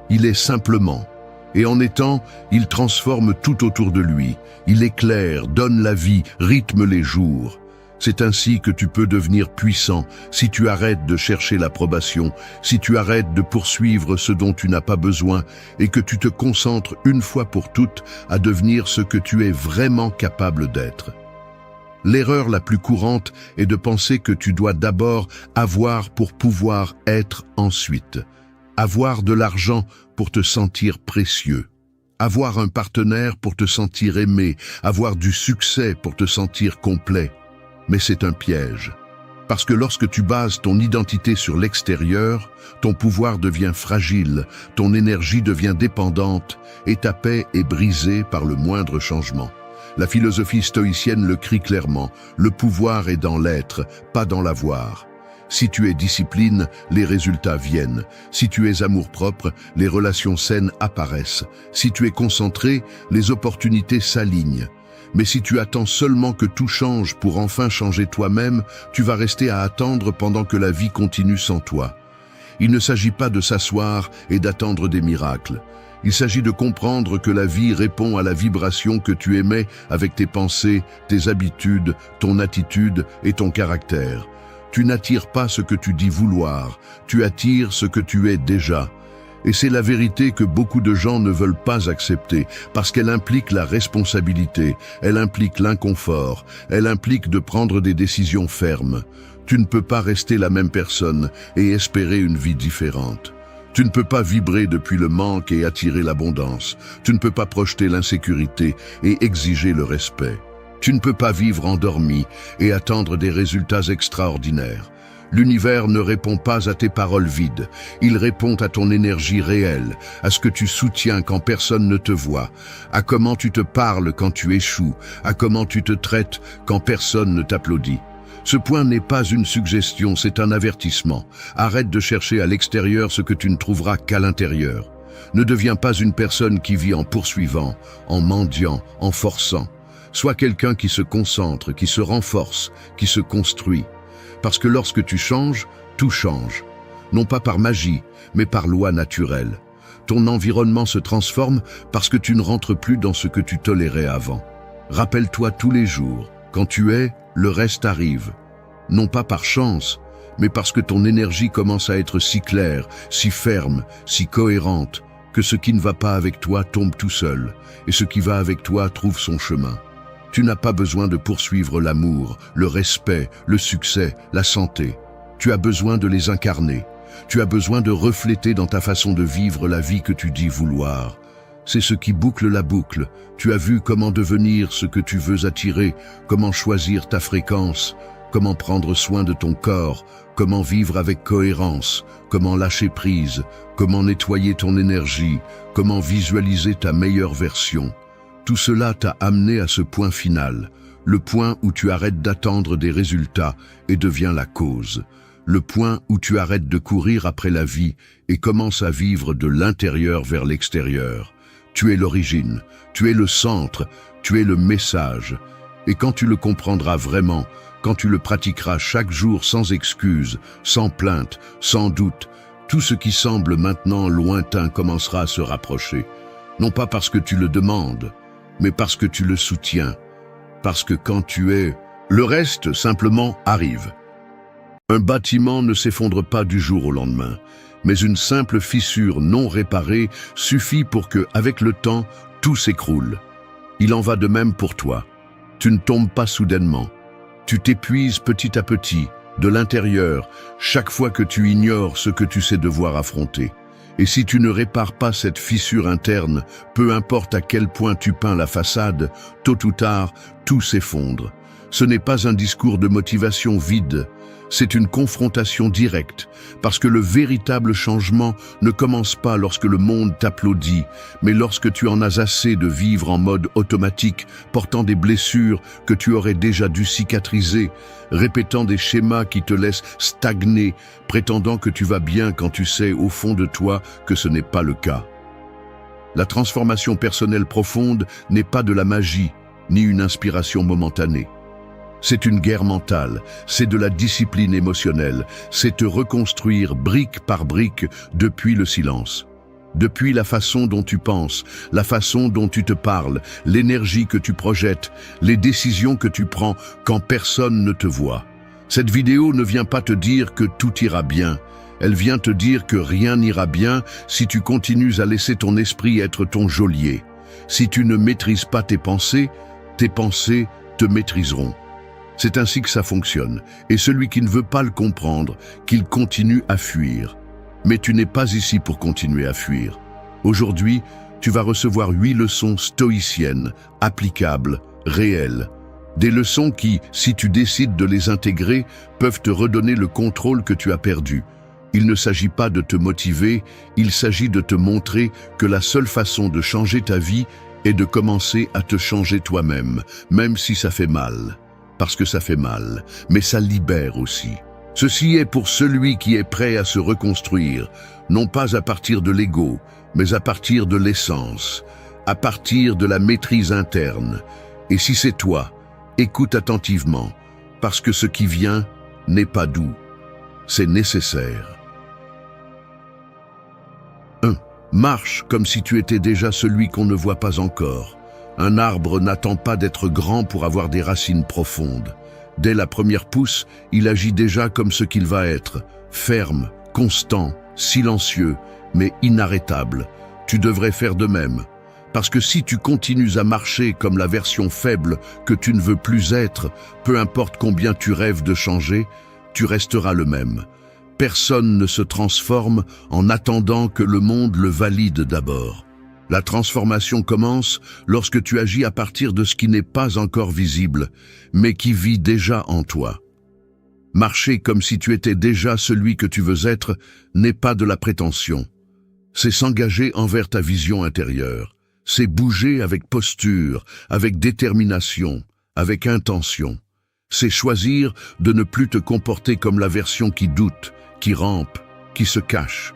Il est simplement. Et en étant, il transforme tout autour de lui. Il éclaire, donne la vie, rythme les jours. C'est ainsi que tu peux devenir puissant si tu arrêtes de chercher l'approbation, si tu arrêtes de poursuivre ce dont tu n'as pas besoin et que tu te concentres une fois pour toutes à devenir ce que tu es vraiment capable d'être. L'erreur la plus courante est de penser que tu dois d'abord avoir pour pouvoir être ensuite. Avoir de l'argent pour te sentir précieux. Avoir un partenaire pour te sentir aimé. Avoir du succès pour te sentir complet. Mais c'est un piège. Parce que lorsque tu bases ton identité sur l'extérieur, ton pouvoir devient fragile, ton énergie devient dépendante et ta paix est brisée par le moindre changement. La philosophie stoïcienne le crie clairement, le pouvoir est dans l'être, pas dans l'avoir. Si tu es discipline, les résultats viennent. Si tu es amour-propre, les relations saines apparaissent. Si tu es concentré, les opportunités s'alignent. Mais si tu attends seulement que tout change pour enfin changer toi-même, tu vas rester à attendre pendant que la vie continue sans toi. Il ne s'agit pas de s'asseoir et d'attendre des miracles. Il s'agit de comprendre que la vie répond à la vibration que tu émets avec tes pensées, tes habitudes, ton attitude et ton caractère. Tu n'attires pas ce que tu dis vouloir, tu attires ce que tu es déjà. Et c'est la vérité que beaucoup de gens ne veulent pas accepter, parce qu'elle implique la responsabilité, elle implique l'inconfort, elle implique de prendre des décisions fermes. Tu ne peux pas rester la même personne et espérer une vie différente. Tu ne peux pas vibrer depuis le manque et attirer l'abondance. Tu ne peux pas projeter l'insécurité et exiger le respect. Tu ne peux pas vivre endormi et attendre des résultats extraordinaires. L'univers ne répond pas à tes paroles vides, il répond à ton énergie réelle, à ce que tu soutiens quand personne ne te voit, à comment tu te parles quand tu échoues, à comment tu te traites quand personne ne t'applaudit. Ce point n'est pas une suggestion, c'est un avertissement. Arrête de chercher à l'extérieur ce que tu ne trouveras qu'à l'intérieur. Ne deviens pas une personne qui vit en poursuivant, en mendiant, en forçant. Sois quelqu'un qui se concentre, qui se renforce, qui se construit. Parce que lorsque tu changes, tout change. Non pas par magie, mais par loi naturelle. Ton environnement se transforme parce que tu ne rentres plus dans ce que tu tolérais avant. Rappelle-toi tous les jours, quand tu es, le reste arrive. Non pas par chance, mais parce que ton énergie commence à être si claire, si ferme, si cohérente, que ce qui ne va pas avec toi tombe tout seul, et ce qui va avec toi trouve son chemin. Tu n'as pas besoin de poursuivre l'amour, le respect, le succès, la santé. Tu as besoin de les incarner. Tu as besoin de refléter dans ta façon de vivre la vie que tu dis vouloir. C'est ce qui boucle la boucle. Tu as vu comment devenir ce que tu veux attirer, comment choisir ta fréquence, comment prendre soin de ton corps, comment vivre avec cohérence, comment lâcher prise, comment nettoyer ton énergie, comment visualiser ta meilleure version. Tout cela t'a amené à ce point final, le point où tu arrêtes d'attendre des résultats et deviens la cause. Le point où tu arrêtes de courir après la vie et commences à vivre de l'intérieur vers l'extérieur. Tu es l'origine, tu es le centre, tu es le message. Et quand tu le comprendras vraiment, quand tu le pratiqueras chaque jour sans excuse, sans plainte, sans doute, tout ce qui semble maintenant lointain commencera à se rapprocher. Non pas parce que tu le demandes, mais parce que tu le soutiens. Parce que quand tu es, le reste simplement arrive. Un bâtiment ne s'effondre pas du jour au lendemain, mais une simple fissure non réparée suffit pour que, avec le temps, tout s'écroule. Il en va de même pour toi. Tu ne tombes pas soudainement. Tu t'épuises petit à petit, de l'intérieur, chaque fois que tu ignores ce que tu sais devoir affronter. Et si tu ne répares pas cette fissure interne, peu importe à quel point tu peins la façade, tôt ou tard, tout s'effondre. Ce n'est pas un discours de motivation vide, c'est une confrontation directe, parce que le véritable changement ne commence pas lorsque le monde t'applaudit, mais lorsque tu en as assez de vivre en mode automatique, portant des blessures que tu aurais déjà dû cicatriser, répétant des schémas qui te laissent stagner, prétendant que tu vas bien quand tu sais au fond de toi que ce n'est pas le cas. La transformation personnelle profonde n'est pas de la magie, ni une inspiration momentanée. C'est une guerre mentale, c'est de la discipline émotionnelle, c'est te reconstruire brique par brique depuis le silence. Depuis la façon dont tu penses, la façon dont tu te parles, l'énergie que tu projettes, les décisions que tu prends quand personne ne te voit. Cette vidéo ne vient pas te dire que tout ira bien, elle vient te dire que rien n'ira bien si tu continues à laisser ton esprit être ton geôlier. Si tu ne maîtrises pas tes pensées te maîtriseront. C'est ainsi que ça fonctionne, et celui qui ne veut pas le comprendre, qu'il continue à fuir. Mais tu n'es pas ici pour continuer à fuir. Aujourd'hui, tu vas recevoir 8 leçons stoïciennes, applicables, réelles. Des leçons qui, si tu décides de les intégrer, peuvent te redonner le contrôle que tu as perdu. Il ne s'agit pas de te motiver, il s'agit de te montrer que la seule façon de changer ta vie est de commencer à te changer toi-même, même si ça fait mal. Parce que ça fait mal, mais ça libère aussi. Ceci est pour celui qui est prêt à se reconstruire, non pas à partir de l'ego, mais à partir de l'essence, à partir de la maîtrise interne. Et si c'est toi, écoute attentivement, parce que ce qui vient n'est pas doux, c'est nécessaire. 1. Marche comme si tu étais déjà celui qu'on ne voit pas encore. Un arbre n'attend pas d'être grand pour avoir des racines profondes. Dès la première pousse, il agit déjà comme ce qu'il va être, ferme, constant, silencieux, mais inarrêtable. Tu devrais faire de même. Parce que si tu continues à marcher comme la version faible que tu ne veux plus être, peu importe combien tu rêves de changer, tu resteras le même. Personne ne se transforme en attendant que le monde le valide d'abord. La transformation commence lorsque tu agis à partir de ce qui n'est pas encore visible, mais qui vit déjà en toi. Marcher comme si tu étais déjà celui que tu veux être n'est pas de la prétention. C'est s'engager envers ta vision intérieure. C'est bouger avec posture, avec détermination, avec intention. C'est choisir de ne plus te comporter comme la version qui doute, qui rampe, qui se cache.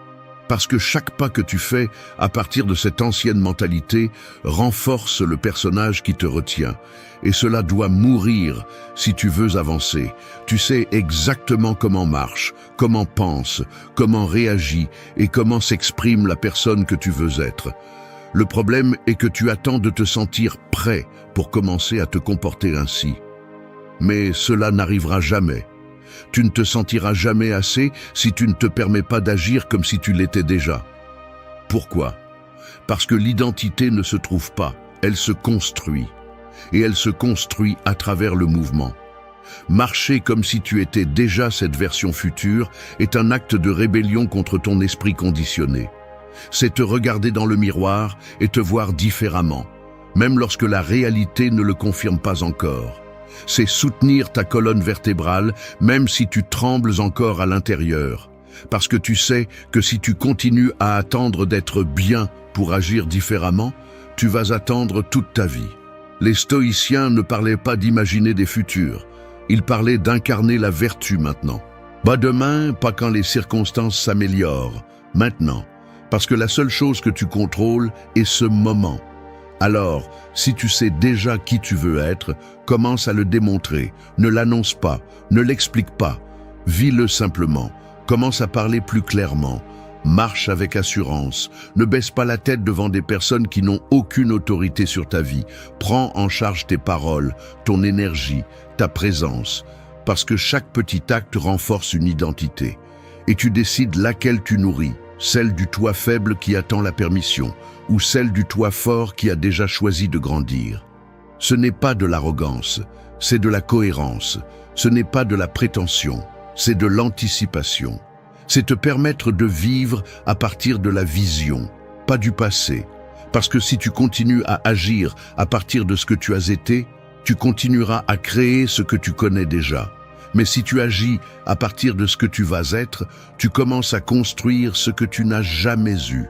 Parce que chaque pas que tu fais à partir de cette ancienne mentalité renforce le personnage qui te retient. Et cela doit mourir si tu veux avancer. Tu sais exactement comment marche, comment pense, comment réagit et comment s'exprime la personne que tu veux être. Le problème est que tu attends de te sentir prêt pour commencer à te comporter ainsi. Mais cela n'arrivera jamais. Tu ne te sentiras jamais assez si tu ne te permets pas d'agir comme si tu l'étais déjà. Pourquoi? Parce que l'identité ne se trouve pas, elle se construit. Et elle se construit à travers le mouvement. Marcher comme si tu étais déjà cette version future est un acte de rébellion contre ton esprit conditionné. C'est te regarder dans le miroir et te voir différemment, même lorsque la réalité ne le confirme pas encore. C'est soutenir ta colonne vertébrale, même si tu trembles encore à l'intérieur. Parce que tu sais que si tu continues à attendre d'être bien pour agir différemment, tu vas attendre toute ta vie. Les stoïciens ne parlaient pas d'imaginer des futurs, ils parlaient d'incarner la vertu maintenant. Pas demain, pas quand les circonstances s'améliorent, maintenant. Parce que la seule chose que tu contrôles est ce moment. Alors, si tu sais déjà qui tu veux être, commence à le démontrer. Ne l'annonce pas, ne l'explique pas. Vis-le simplement. Commence à parler plus clairement. Marche avec assurance. Ne baisse pas la tête devant des personnes qui n'ont aucune autorité sur ta vie. Prends en charge tes paroles, ton énergie, ta présence. Parce que chaque petit acte renforce une identité. Et tu décides laquelle tu nourris. Celle du toi faible qui attend la permission, ou celle du toi fort qui a déjà choisi de grandir. Ce n'est pas de l'arrogance, c'est de la cohérence. Ce n'est pas de la prétention, c'est de l'anticipation. C'est te permettre de vivre à partir de la vision, pas du passé. Parce que si tu continues à agir à partir de ce que tu as été, tu continueras à créer ce que tu connais déjà. Mais si tu agis à partir de ce que tu vas être, tu commences à construire ce que tu n'as jamais eu.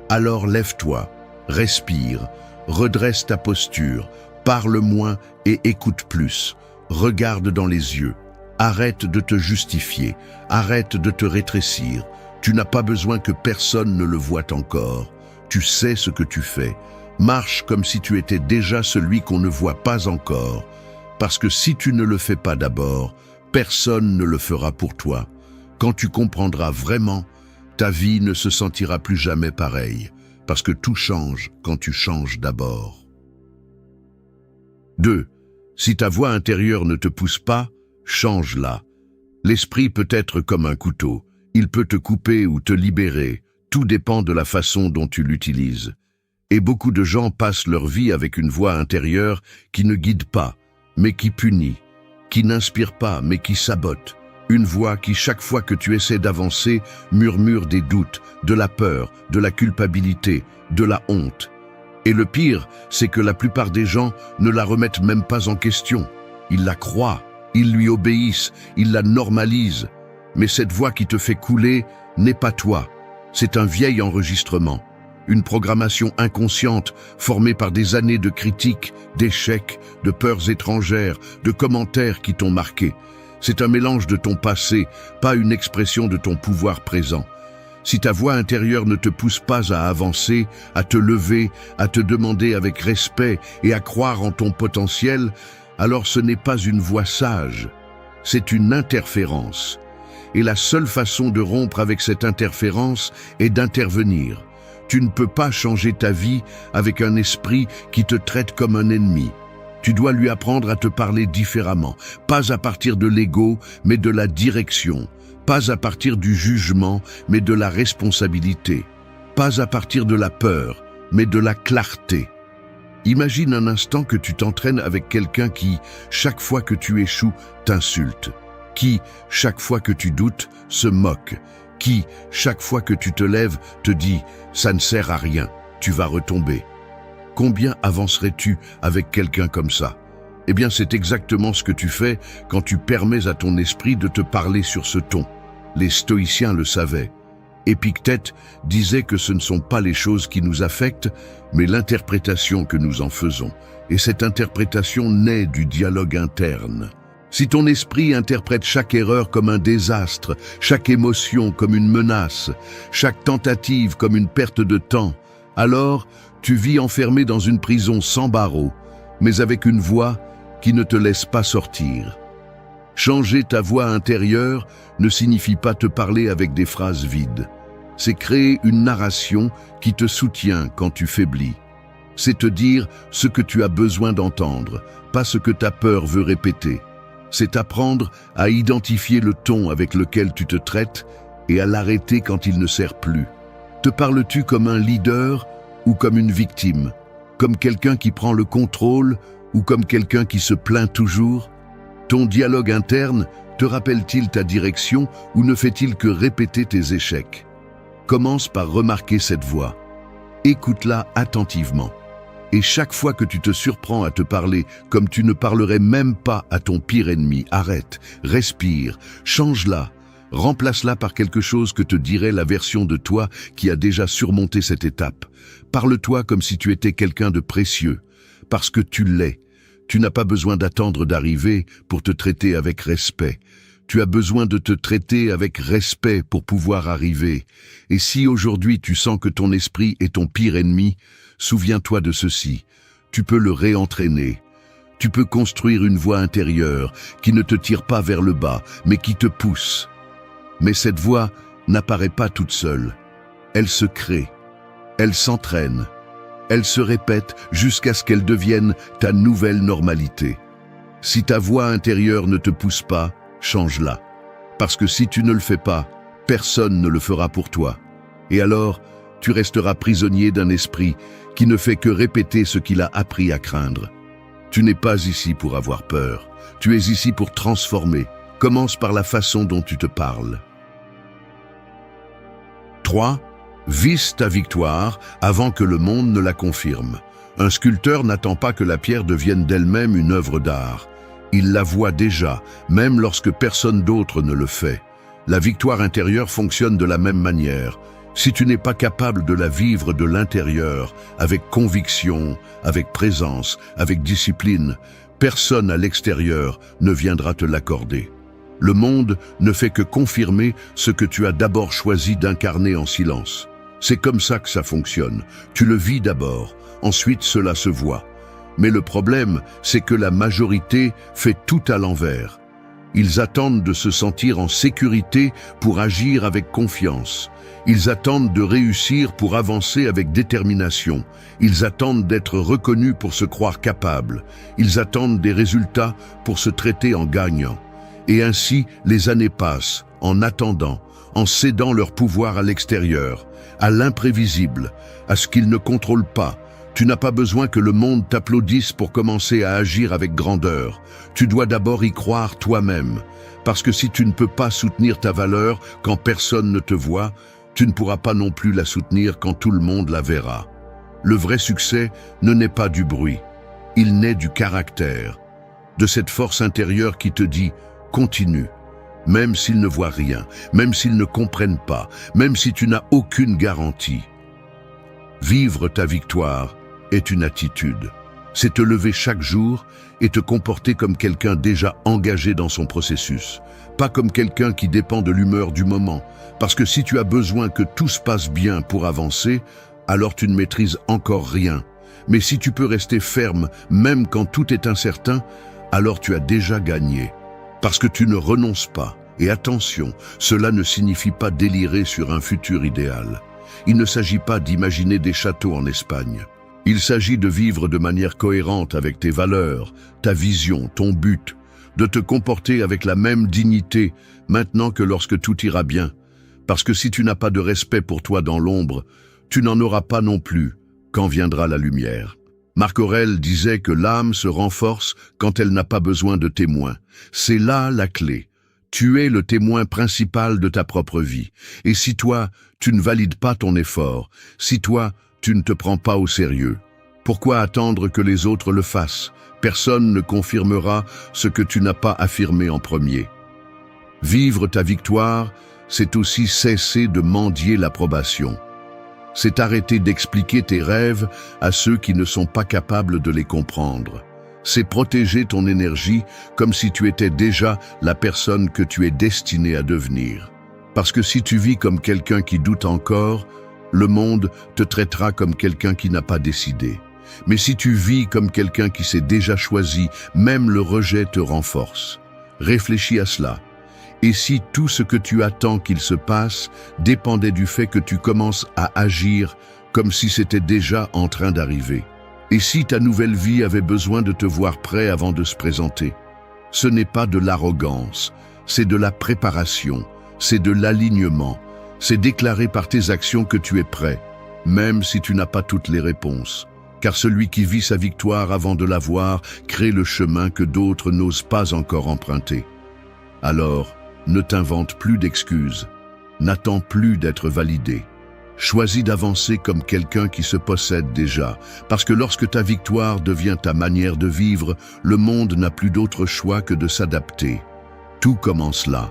Alors lève-toi, respire, redresse ta posture, parle moins et écoute plus. Regarde dans les yeux. Arrête de te justifier, arrête de te rétrécir. Tu n'as pas besoin que personne ne le voie encore. Tu sais ce que tu fais. Marche comme si tu étais déjà celui qu'on ne voit pas encore. Parce que si tu ne le fais pas d'abord, personne ne le fera pour toi. Quand tu comprendras vraiment, ta vie ne se sentira plus jamais pareille, parce que tout change quand tu changes d'abord. 2. Si ta voix intérieure ne te pousse pas, change-la. L'esprit peut être comme un couteau. Il peut te couper ou te libérer. Tout dépend de la façon dont tu l'utilises. Et beaucoup de gens passent leur vie avec une voix intérieure qui ne guide pas, mais qui punit, qui n'inspire pas, mais qui sabote. Une voix qui, chaque fois que tu essaies d'avancer, murmure des doutes, de la peur, de la culpabilité, de la honte. Et le pire, c'est que la plupart des gens ne la remettent même pas en question. Ils la croient, ils lui obéissent, ils la normalisent. Mais cette voix qui te fait couler n'est pas toi. C'est un vieil enregistrement. Une programmation inconsciente formée par des années de critiques, d'échecs, de peurs étrangères, de commentaires qui t'ont marqué. C'est un mélange de ton passé, pas une expression de ton pouvoir présent. Si ta voix intérieure ne te pousse pas à avancer, à te lever, à te demander avec respect et à croire en ton potentiel, alors ce n'est pas une voix sage, c'est une interférence. Et la seule façon de rompre avec cette interférence est d'intervenir. Tu ne peux pas changer ta vie avec un esprit qui te traite comme un ennemi. Tu dois lui apprendre à te parler différemment, pas à partir de l'ego, mais de la direction, pas à partir du jugement, mais de la responsabilité, pas à partir de la peur, mais de la clarté. Imagine un instant que tu t'entraînes avec quelqu'un qui, chaque fois que tu échoues, t'insulte, qui, chaque fois que tu doutes, se moque, qui, chaque fois que tu te lèves, te dit « ça ne sert à rien, tu vas retomber ». Combien avancerais-tu avec quelqu'un comme ça? Eh bien, c'est exactement ce que tu fais quand tu permets à ton esprit de te parler sur ce ton. Les stoïciens le savaient. Épictète disait que ce ne sont pas les choses qui nous affectent, mais l'interprétation que nous en faisons. Et cette interprétation naît du dialogue interne. Si ton esprit interprète chaque erreur comme un désastre, chaque émotion comme une menace, chaque tentative comme une perte de temps, alors tu vis enfermé dans une prison sans barreaux, mais avec une voix qui ne te laisse pas sortir. Changer ta voix intérieure ne signifie pas te parler avec des phrases vides. C'est créer une narration qui te soutient quand tu faiblis. C'est te dire ce que tu as besoin d'entendre, pas ce que ta peur veut répéter. C'est apprendre à identifier le ton avec lequel tu te traites et à l'arrêter quand il ne sert plus. Te parles-tu comme un leader ou comme une victime? Comme quelqu'un qui prend le contrôle ou comme quelqu'un qui se plaint toujours? Ton dialogue interne te rappelle-t-il ta direction ou ne fait-il que répéter tes échecs? Commence par remarquer cette voix. Écoute-la attentivement. Et chaque fois que tu te surprends à te parler comme tu ne parlerais même pas à ton pire ennemi, arrête, respire, change-la, remplace-la par quelque chose que te dirait la version de toi qui a déjà surmonté cette étape. Parle-toi comme si tu étais quelqu'un de précieux, parce que tu l'es. Tu n'as pas besoin d'attendre d'arriver pour te traiter avec respect. Tu as besoin de te traiter avec respect pour pouvoir arriver. Et si aujourd'hui tu sens que ton esprit est ton pire ennemi, souviens-toi de ceci. Tu peux le réentraîner. Tu peux construire une voix intérieure qui ne te tire pas vers le bas, mais qui te pousse. Mais cette voix n'apparaît pas toute seule. Elle se crée. Elle s'entraîne. Elle se répète jusqu'à ce qu'elle devienne ta nouvelle normalité. Si ta voix intérieure ne te pousse pas, change-la. Parce que si tu ne le fais pas, personne ne le fera pour toi. Et alors, tu resteras prisonnier d'un esprit qui ne fait que répéter ce qu'il a appris à craindre. Tu n'es pas ici pour avoir peur. Tu es ici pour transformer. Commence par la façon dont tu te parles. 3. Vise ta victoire avant que le monde ne la confirme. Un sculpteur n'attend pas que la pierre devienne d'elle-même une œuvre d'art. Il la voit déjà, même lorsque personne d'autre ne le fait. La victoire intérieure fonctionne de la même manière. Si tu n'es pas capable de la vivre de l'intérieur, avec conviction, avec présence, avec discipline, personne à l'extérieur ne viendra te l'accorder. Le monde ne fait que confirmer ce que tu as d'abord choisi d'incarner en silence. C'est comme ça que ça fonctionne. Tu le vis d'abord, ensuite cela se voit. Mais le problème, c'est que la majorité fait tout à l'envers. Ils attendent de se sentir en sécurité pour agir avec confiance. Ils attendent de réussir pour avancer avec détermination. Ils attendent d'être reconnus pour se croire capables. Ils attendent des résultats pour se traiter en gagnant. Et ainsi, les années passent, en attendant, en cédant leur pouvoir à l'extérieur, à l'imprévisible, à ce qu'ils ne contrôlent pas. Tu n'as pas besoin que le monde t'applaudisse pour commencer à agir avec grandeur. Tu dois d'abord y croire toi-même. Parce que si tu ne peux pas soutenir ta valeur quand personne ne te voit, tu ne pourras pas non plus la soutenir quand tout le monde la verra. Le vrai succès ne naît pas du bruit. Il naît du caractère, de cette force intérieure qui te dit « continue ». Même s'ils ne voient rien, même s'ils ne comprennent pas, même si tu n'as aucune garantie. Vivre ta victoire est une attitude. C'est te lever chaque jour et te comporter comme quelqu'un déjà engagé dans son processus, pas comme quelqu'un qui dépend de l'humeur du moment. Parce que si tu as besoin que tout se passe bien pour avancer, alors tu ne maîtrises encore rien. Mais si tu peux rester ferme même quand tout est incertain, alors tu as déjà gagné. Parce que tu ne renonces pas. Et attention, cela ne signifie pas délirer sur un futur idéal. Il ne s'agit pas d'imaginer des châteaux en Espagne. Il s'agit de vivre de manière cohérente avec tes valeurs, ta vision, ton but, de te comporter avec la même dignité maintenant que lorsque tout ira bien. Parce que si tu n'as pas de respect pour toi dans l'ombre, tu n'en auras pas non plus quand viendra la lumière. Marc Aurèle disait que l'âme se renforce quand elle n'a pas besoin de témoins. C'est là la clé. Tu es le témoin principal de ta propre vie. Et si toi, tu ne valides pas ton effort, si toi, tu ne te prends pas au sérieux, pourquoi attendre que les autres le fassent? Personne ne confirmera ce que tu n'as pas affirmé en premier. Vivre ta victoire, c'est aussi cesser de mendier l'approbation. C'est arrêter d'expliquer tes rêves à ceux qui ne sont pas capables de les comprendre. C'est protéger ton énergie comme si tu étais déjà la personne que tu es destiné à devenir. Parce que si tu vis comme quelqu'un qui doute encore, le monde te traitera comme quelqu'un qui n'a pas décidé. Mais si tu vis comme quelqu'un qui s'est déjà choisi, même le rejet te renforce. Réfléchis à cela. Et si tout ce que tu attends qu'il se passe dépendait du fait que tu commences à agir comme si c'était déjà en train d'arriver? Et si ta nouvelle vie avait besoin de te voir prêt avant de se présenter? Ce n'est pas de l'arrogance, c'est de la préparation, c'est de l'alignement, c'est déclarer par tes actions que tu es prêt, même si tu n'as pas toutes les réponses. Car celui qui vit sa victoire avant de l'avoir crée le chemin que d'autres n'osent pas encore emprunter. Alors, ne t'invente plus d'excuses, n'attends plus d'être validé. Choisis d'avancer comme quelqu'un qui se possède déjà, parce que lorsque ta victoire devient ta manière de vivre, le monde n'a plus d'autre choix que de s'adapter. Tout commence là,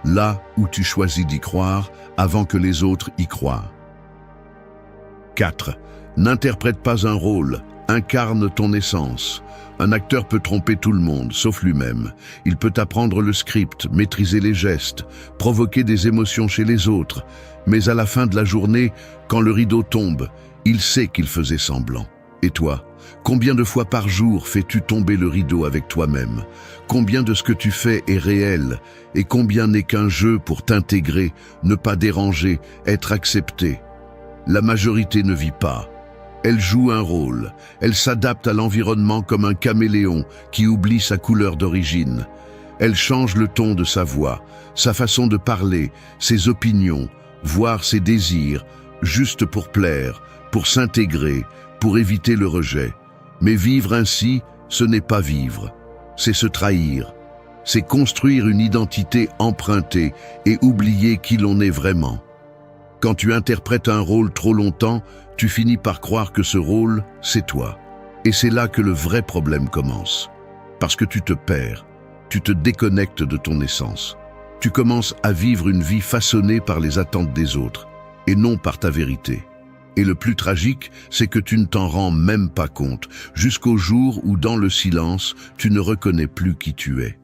là où tu choisis d'y croire avant que les autres y croient. 4. N'interprète pas un rôle, incarne ton essence. Un acteur peut tromper tout le monde, sauf lui-même. Il peut apprendre le script, maîtriser les gestes, provoquer des émotions chez les autres. Mais à la fin de la journée, quand le rideau tombe, il sait qu'il faisait semblant. Et toi, combien de fois par jour fais-tu tomber le rideau avec toi-même? Combien de ce que tu fais est réel? Et combien n'est qu'un jeu pour t'intégrer, ne pas déranger, être accepté? La majorité ne vit pas. Elle joue un rôle, elle s'adapte à l'environnement comme un caméléon qui oublie sa couleur d'origine. Elle change le ton de sa voix, sa façon de parler, ses opinions, voire ses désirs, juste pour plaire, pour s'intégrer, pour éviter le rejet. Mais vivre ainsi, ce n'est pas vivre, c'est se trahir. C'est construire une identité empruntée et oublier qui l'on est vraiment. Quand tu interprètes un rôle trop longtemps, tu finis par croire que ce rôle, c'est toi. Et c'est là que le vrai problème commence. Parce que tu te perds, tu te déconnectes de ton essence. Tu commences à vivre une vie façonnée par les attentes des autres, et non par ta vérité. Et le plus tragique, c'est que tu ne t'en rends même pas compte, jusqu'au jour où dans le silence, tu ne reconnais plus qui tu es.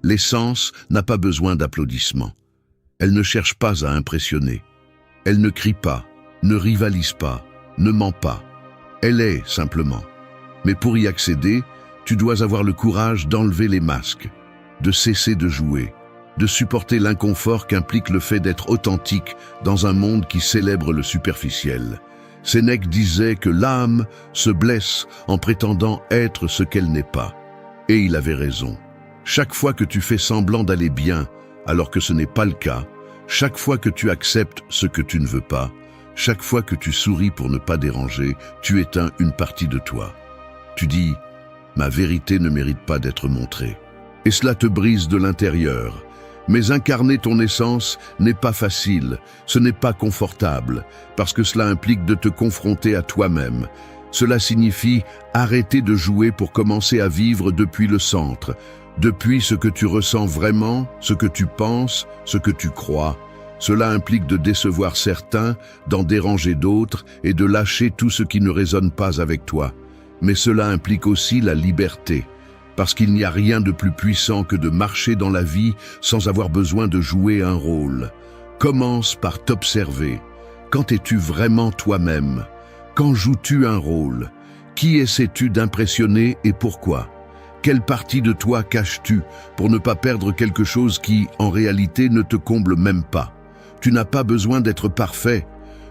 L'essence n'a pas besoin d'applaudissements. Elle ne cherche pas à impressionner. Elle ne crie pas, ne rivalise pas, ne ment pas. Elle est, simplement. Mais pour y accéder, tu dois avoir le courage d'enlever les masques, de cesser de jouer, de supporter l'inconfort qu'implique le fait d'être authentique dans un monde qui célèbre le superficiel. Sénèque disait que l'âme se blesse en prétendant être ce qu'elle n'est pas. Et il avait raison. Chaque fois que tu fais semblant d'aller bien, alors que ce n'est pas le cas, chaque fois que tu acceptes ce que tu ne veux pas, chaque fois que tu souris pour ne pas déranger, tu éteins une partie de toi. Tu dis « Ma vérité ne mérite pas d'être montrée ». Et cela te brise de l'intérieur. Mais incarner ton essence n'est pas facile, ce n'est pas confortable, parce que cela implique de te confronter à toi-même. Cela signifie arrêter de jouer pour commencer à vivre depuis le centre, depuis ce que tu ressens vraiment, ce que tu penses, ce que tu crois. Cela implique de décevoir certains, d'en déranger d'autres et de lâcher tout ce qui ne résonne pas avec toi. Mais cela implique aussi la liberté, parce qu'il n'y a rien de plus puissant que de marcher dans la vie sans avoir besoin de jouer un rôle. Commence par t'observer. Quand es-tu vraiment toi-même? Quand joues-tu un rôle? Qui essaies-tu d'impressionner et pourquoi? Quelle partie de toi caches-tu pour ne pas perdre quelque chose qui, en réalité, ne te comble même pas? Tu n'as pas besoin d'être parfait,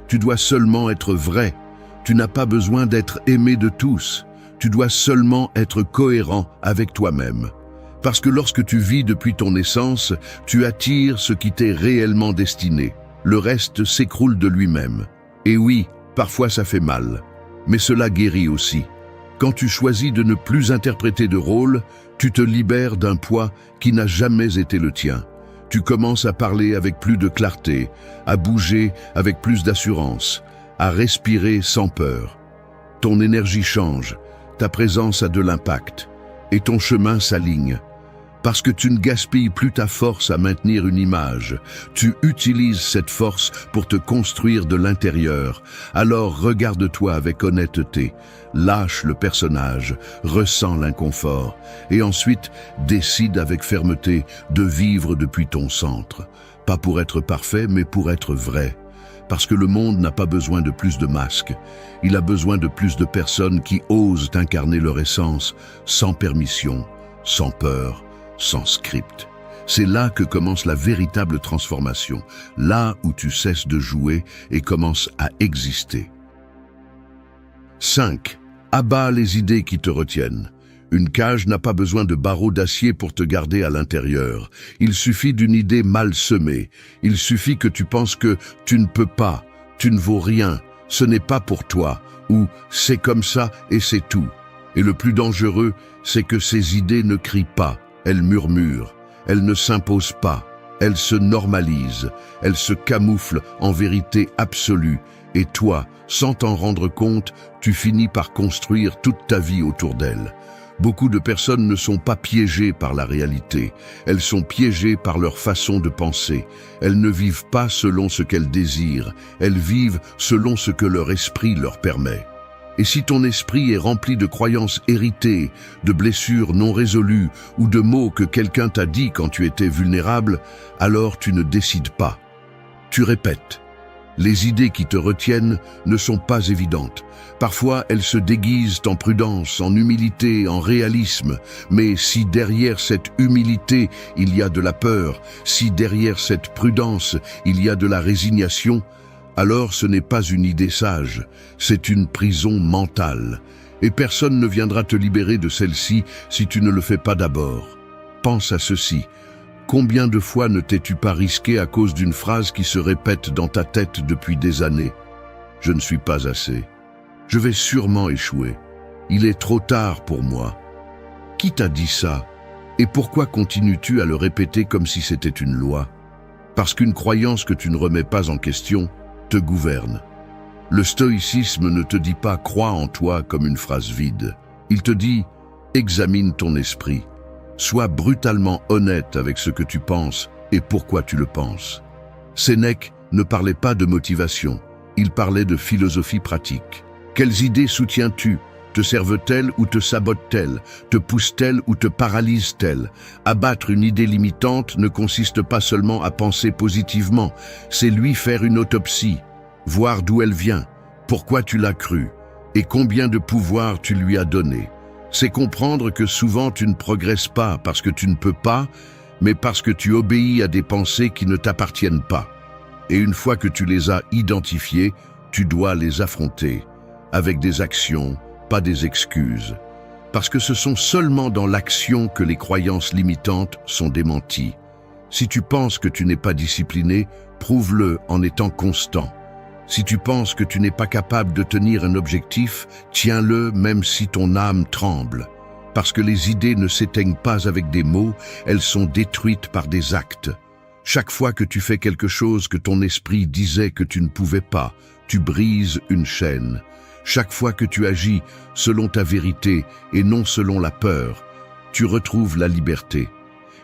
tu dois seulement être vrai. Tu n'as pas besoin d'être aimé de tous, tu dois seulement être cohérent avec toi-même. Parce que lorsque tu vis depuis ton essence, tu attires ce qui t'est réellement destiné. Le reste s'écroule de lui-même. Et oui, parfois ça fait mal, mais cela guérit aussi. Quand tu choisis de ne plus interpréter de rôle, tu te libères d'un poids qui n'a jamais été le tien. Tu commences à parler avec plus de clarté, à bouger avec plus d'assurance, à respirer sans peur. Ton énergie change, ta présence a de l'impact, et ton chemin s'aligne. Parce que tu ne gaspilles plus ta force à maintenir une image. Tu utilises cette force pour te construire de l'intérieur. Alors regarde-toi avec honnêteté. Lâche le personnage, ressens l'inconfort. Et ensuite, décide avec fermeté de vivre depuis ton centre. Pas pour être parfait, mais pour être vrai. Parce que le monde n'a pas besoin de plus de masques. Il a besoin de plus de personnes qui osent incarner leur essence, sans permission, sans peur, sans script. C'est là que commence la véritable transformation, là où tu cesses de jouer et commences à exister. 5. Abat les idées qui te retiennent. Une cage n'a pas besoin de barreaux d'acier pour te garder à l'intérieur. Il suffit d'une idée mal semée. Il suffit que tu penses que tu ne peux pas, tu ne vaux rien, ce n'est pas pour toi, ou c'est comme ça et c'est tout. Et le plus dangereux, c'est que ces idées ne crient pas. Elles murmurent, elles ne s'imposent pas, elles se normalisent, elles se camouflent en vérité absolue. Et toi, sans t'en rendre compte, tu finis par construire toute ta vie autour d'elles. Beaucoup de personnes ne sont pas piégées par la réalité, elles sont piégées par leur façon de penser. Elles ne vivent pas selon ce qu'elles désirent, elles vivent selon ce que leur esprit leur permet. Et si ton esprit est rempli de croyances héritées, de blessures non résolues ou de mots que quelqu'un t'a dit quand tu étais vulnérable, alors tu ne décides pas. Tu répètes. Les idées qui te retiennent ne sont pas évidentes. Parfois, elles se déguisent en prudence, en humilité, en réalisme. Mais si derrière cette humilité, il y a de la peur, si derrière cette prudence, il y a de la résignation, alors ce n'est pas une idée sage, c'est une prison mentale. Et personne ne viendra te libérer de celle-ci si tu ne le fais pas d'abord. Pense à ceci. Combien de fois ne t'es-tu pas risqué à cause d'une phrase qui se répète dans ta tête depuis des années? Je ne suis pas assez. Je vais sûrement échouer. Il est trop tard pour moi. Qui t'a dit ça? Et pourquoi continues-tu à le répéter comme si c'était une loi? Parce qu'une croyance que tu ne remets pas en question te gouverne. Le stoïcisme ne te dit pas « crois en toi » comme une phrase vide. Il te dit « examine ton esprit ». Sois brutalement honnête avec ce que tu penses et pourquoi tu le penses. Sénèque ne parlait pas de motivation, il parlait de philosophie pratique. Quelles idées soutiens-tu? Te servent-elles ou te sabotent-elles? Te poussent-elles ou te paralysent-elles? Abattre une idée limitante ne consiste pas seulement à penser positivement, c'est lui faire une autopsie, voir d'où elle vient, pourquoi tu l'as crue et combien de pouvoir tu lui as donné. C'est comprendre que souvent tu ne progresses pas parce que tu ne peux pas, mais parce que tu obéis à des pensées qui ne t'appartiennent pas. Et une fois que tu les as identifiées, tu dois les affronter, avec des actions, pas des excuses. Parce que ce sont seulement dans l'action que les croyances limitantes sont démenties. Si tu penses que tu n'es pas discipliné, prouve-le en étant constant. Si tu penses que tu n'es pas capable de tenir un objectif, tiens-le même si ton âme tremble. Parce que les idées ne s'éteignent pas avec des mots, elles sont détruites par des actes. Chaque fois que tu fais quelque chose que ton esprit disait que tu ne pouvais pas, tu brises une chaîne. Chaque fois que tu agis selon ta vérité et non selon la peur, tu retrouves la liberté.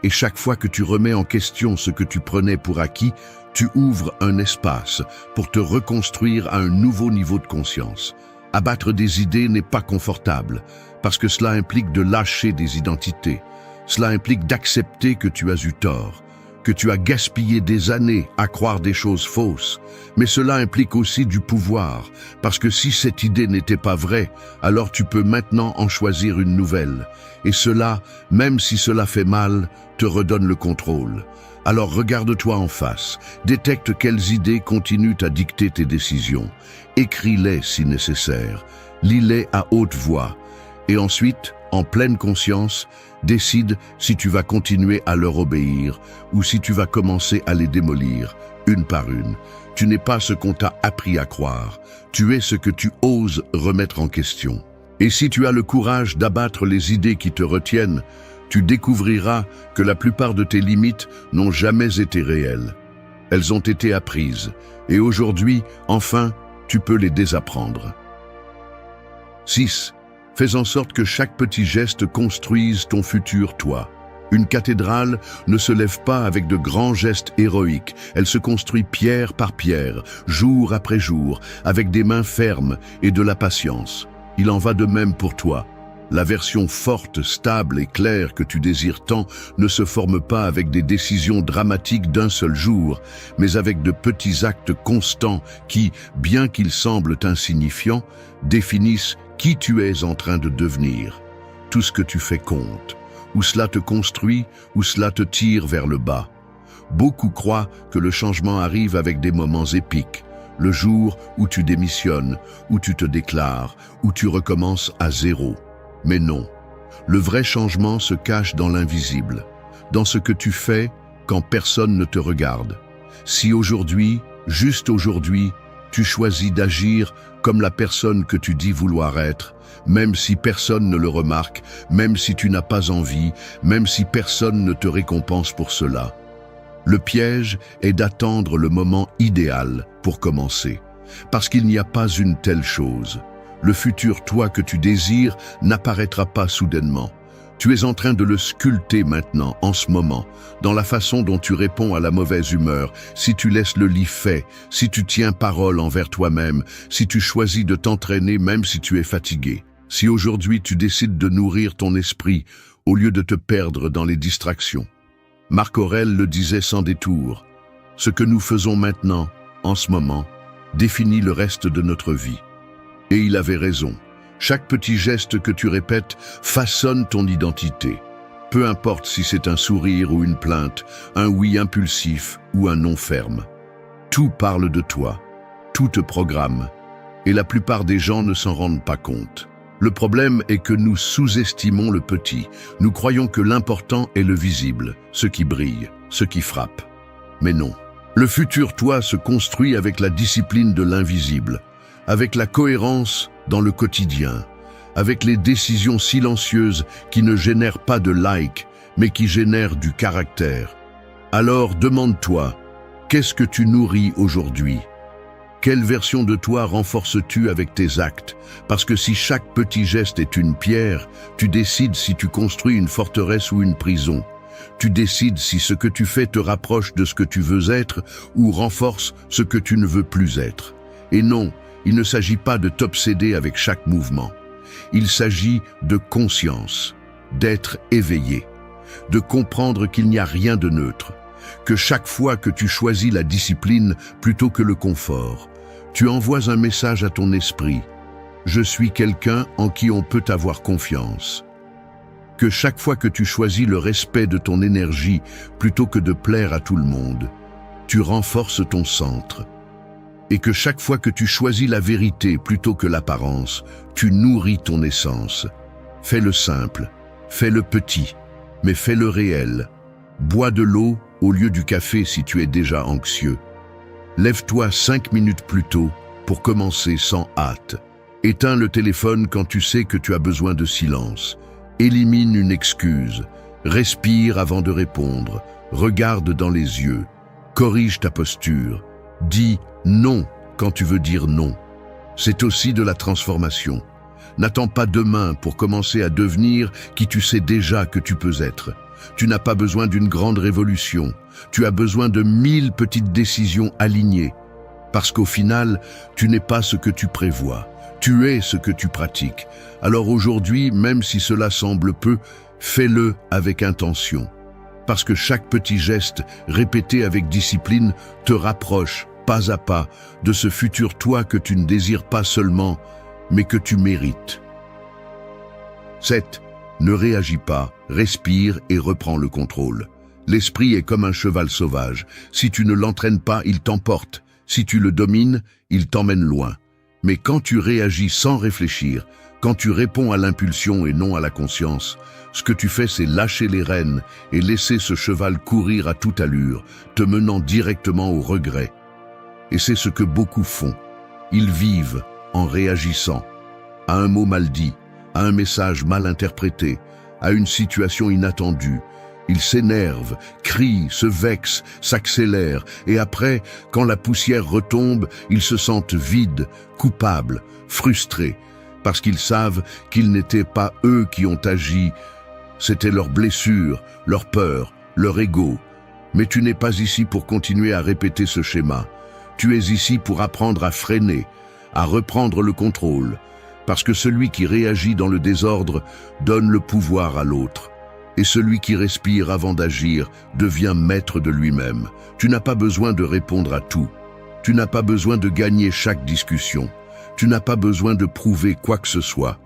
Et chaque fois que tu remets en question ce que tu prenais pour acquis, tu ouvres un espace pour te reconstruire à un nouveau niveau de conscience. Abattre des idées n'est pas confortable, parce que cela implique de lâcher des identités. Cela implique d'accepter que tu as eu tort, que tu as gaspillé des années à croire des choses fausses. Mais cela implique aussi du pouvoir, parce que si cette idée n'était pas vraie, alors tu peux maintenant en choisir une nouvelle. Et cela, même si cela fait mal, te redonne le contrôle. Alors regarde-toi en face, détecte quelles idées continuent à dicter tes décisions. Écris-les si nécessaire, lis-les à haute voix. Et ensuite, en pleine conscience, décide si tu vas continuer à leur obéir ou si tu vas commencer à les démolir, une par une. Tu n'es pas ce qu'on t'a appris à croire, tu es ce que tu oses remettre en question. Et si tu as le courage d'abattre les idées qui te retiennent, tu découvriras que la plupart de tes limites n'ont jamais été réelles. Elles ont été apprises, et aujourd'hui, enfin, tu peux les désapprendre. 6. Fais en sorte que chaque petit geste construise ton futur toi. Une cathédrale ne se lève pas avec de grands gestes héroïques, elle se construit pierre par pierre, jour après jour, avec des mains fermes et de la patience. Il en va de même pour toi. La version forte, stable et claire que tu désires tant ne se forme pas avec des décisions dramatiques d'un seul jour, mais avec de petits actes constants qui, bien qu'ils semblent insignifiants, définissent qui tu es en train de devenir. Tout ce que tu fais compte. Ou cela te construit, ou cela te tire vers le bas. Beaucoup croient que le changement arrive avec des moments épiques. Le jour où tu démissionnes, où tu te déclares, où tu recommences à zéro. Mais non, le vrai changement se cache dans l'invisible, dans ce que tu fais quand personne ne te regarde. Si aujourd'hui, juste aujourd'hui, tu choisis d'agir comme la personne que tu dis vouloir être, même si personne ne le remarque, même si tu n'as pas envie, même si personne ne te récompense pour cela. Le piège est d'attendre le moment idéal pour commencer, parce qu'il n'y a pas une telle chose. Le futur toi que tu désires n'apparaîtra pas soudainement. Tu es en train de le sculpter maintenant, en ce moment, dans la façon dont tu réponds à la mauvaise humeur, si tu laisses le lit fait, si tu tiens parole envers toi-même, si tu choisis de t'entraîner même si tu es fatigué. Si aujourd'hui tu décides de nourrir ton esprit au lieu de te perdre dans les distractions. Marc Aurèle le disait sans détour, « Ce que nous faisons maintenant, en ce moment, définit le reste de notre vie. » Et il avait raison. Chaque petit geste que tu répètes façonne ton identité. Peu importe si c'est un sourire ou une plainte, un oui impulsif ou un non ferme. Tout parle de toi, tout te programme, et la plupart des gens ne s'en rendent pas compte. Le problème est que nous sous-estimons le petit. Nous croyons que l'important est le visible, ce qui brille, ce qui frappe. Mais non. Le futur toi se construit avec la discipline de l'invisible, avec la cohérence dans le quotidien, avec les décisions silencieuses qui ne génèrent pas de likes, mais qui génèrent du caractère. Alors demande-toi, qu'est-ce que tu nourris aujourd'hui? Quelle version de toi renforces-tu avec tes actes? Parce que si chaque petit geste est une pierre, tu décides si tu construis une forteresse ou une prison. Tu décides si ce que tu fais te rapproche de ce que tu veux être ou renforce ce que tu ne veux plus être. Et non, il ne s'agit pas de t'obséder avec chaque mouvement. Il s'agit de conscience, d'être éveillé, de comprendre qu'il n'y a rien de neutre, que chaque fois que tu choisis la discipline plutôt que le confort, tu envoies un message à ton esprit. Je suis quelqu'un en qui on peut avoir confiance. Que chaque fois que tu choisis le respect de ton énergie plutôt que de plaire à tout le monde, tu renforces ton centre. Et que chaque fois que tu choisis la vérité plutôt que l'apparence, tu nourris ton essence. Fais le simple, fais le petit, mais fais le réel. Bois de l'eau au lieu du café si tu es déjà anxieux. Lève-toi 5 minutes plus tôt pour commencer sans hâte. Éteins le téléphone quand tu sais que tu as besoin de silence. Élimine une excuse. Respire avant de répondre. Regarde dans les yeux. Corrige ta posture. Dis non quand tu veux dire non. C'est aussi de la transformation. N'attends pas demain pour commencer à devenir qui tu sais déjà que tu peux être. Tu n'as pas besoin d'une grande révolution. Tu as besoin de 1000 petites décisions alignées. Parce qu'au final, tu n'es pas ce que tu prévois. Tu es ce que tu pratiques. Alors aujourd'hui, même si cela semble peu, fais-le avec intention. Parce que chaque petit geste, répété avec discipline, te rapproche, pas à pas, de ce futur toi que tu ne désires pas seulement, mais que tu mérites. 7. Ne réagis pas, respire et reprends le contrôle. L'esprit est comme un cheval sauvage. Si tu ne l'entraînes pas, il t'emporte. Si tu le domines, il t'emmène loin. Mais quand tu réagis sans réfléchir, quand tu réponds à l'impulsion et non à la conscience, ce que tu fais, c'est lâcher les rênes et laisser ce cheval courir à toute allure, te menant directement au regret. Et c'est ce que beaucoup font. Ils vivent en réagissant à un mot mal dit, à un message mal interprété, à une situation inattendue. Ils s'énervent, crient, se vexent, s'accélèrent, et après, quand la poussière retombe, ils se sentent vides, coupables, frustrés, parce qu'ils savent qu'ils n'étaient pas eux qui ont agi, C'était leurs blessures, leurs peurs, leur ego. Mais tu n'es pas ici pour continuer à répéter ce schéma. Tu es ici pour apprendre à freiner, à reprendre le contrôle, parce que celui qui réagit dans le désordre donne le pouvoir à l'autre. Et celui qui respire avant d'agir devient maître de lui-même. Tu n'as pas besoin de répondre à tout. Tu n'as pas besoin de gagner chaque discussion. Tu n'as pas besoin de prouver quoi que ce soit.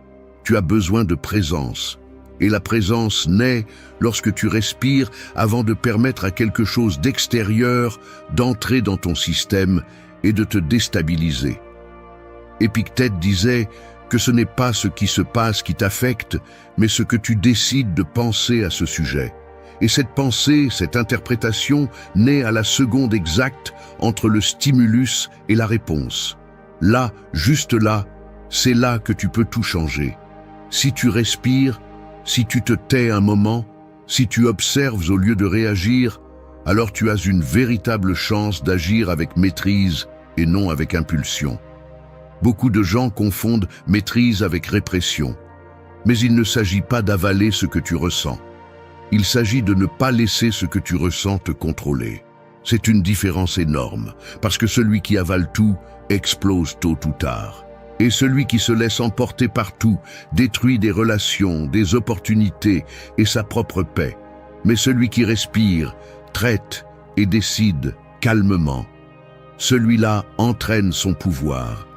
Tu as besoin de présence. Et la présence naît lorsque tu respires avant de permettre à quelque chose d'extérieur d'entrer dans ton système et de te déstabiliser. Épictète disait que ce n'est pas ce qui se passe qui t'affecte, mais ce que tu décides de penser à ce sujet. Et cette pensée, cette interprétation, naît à la seconde exacte entre le stimulus et la réponse. Là, juste là, c'est là que tu peux tout changer. Si tu respires, si tu te tais un moment, si tu observes au lieu de réagir, alors tu as une véritable chance d'agir avec maîtrise et non avec impulsion. Beaucoup de gens confondent maîtrise avec répression. Mais il ne s'agit pas d'avaler ce que tu ressens. Il s'agit de ne pas laisser ce que tu ressens te contrôler. C'est une différence énorme, parce que celui qui avale tout explose tôt ou tard. Et celui qui se laisse emporter par tout détruit des relations, des opportunités et sa propre paix. Mais celui qui respire, traite et décide calmement, celui-là entraîne son pouvoir.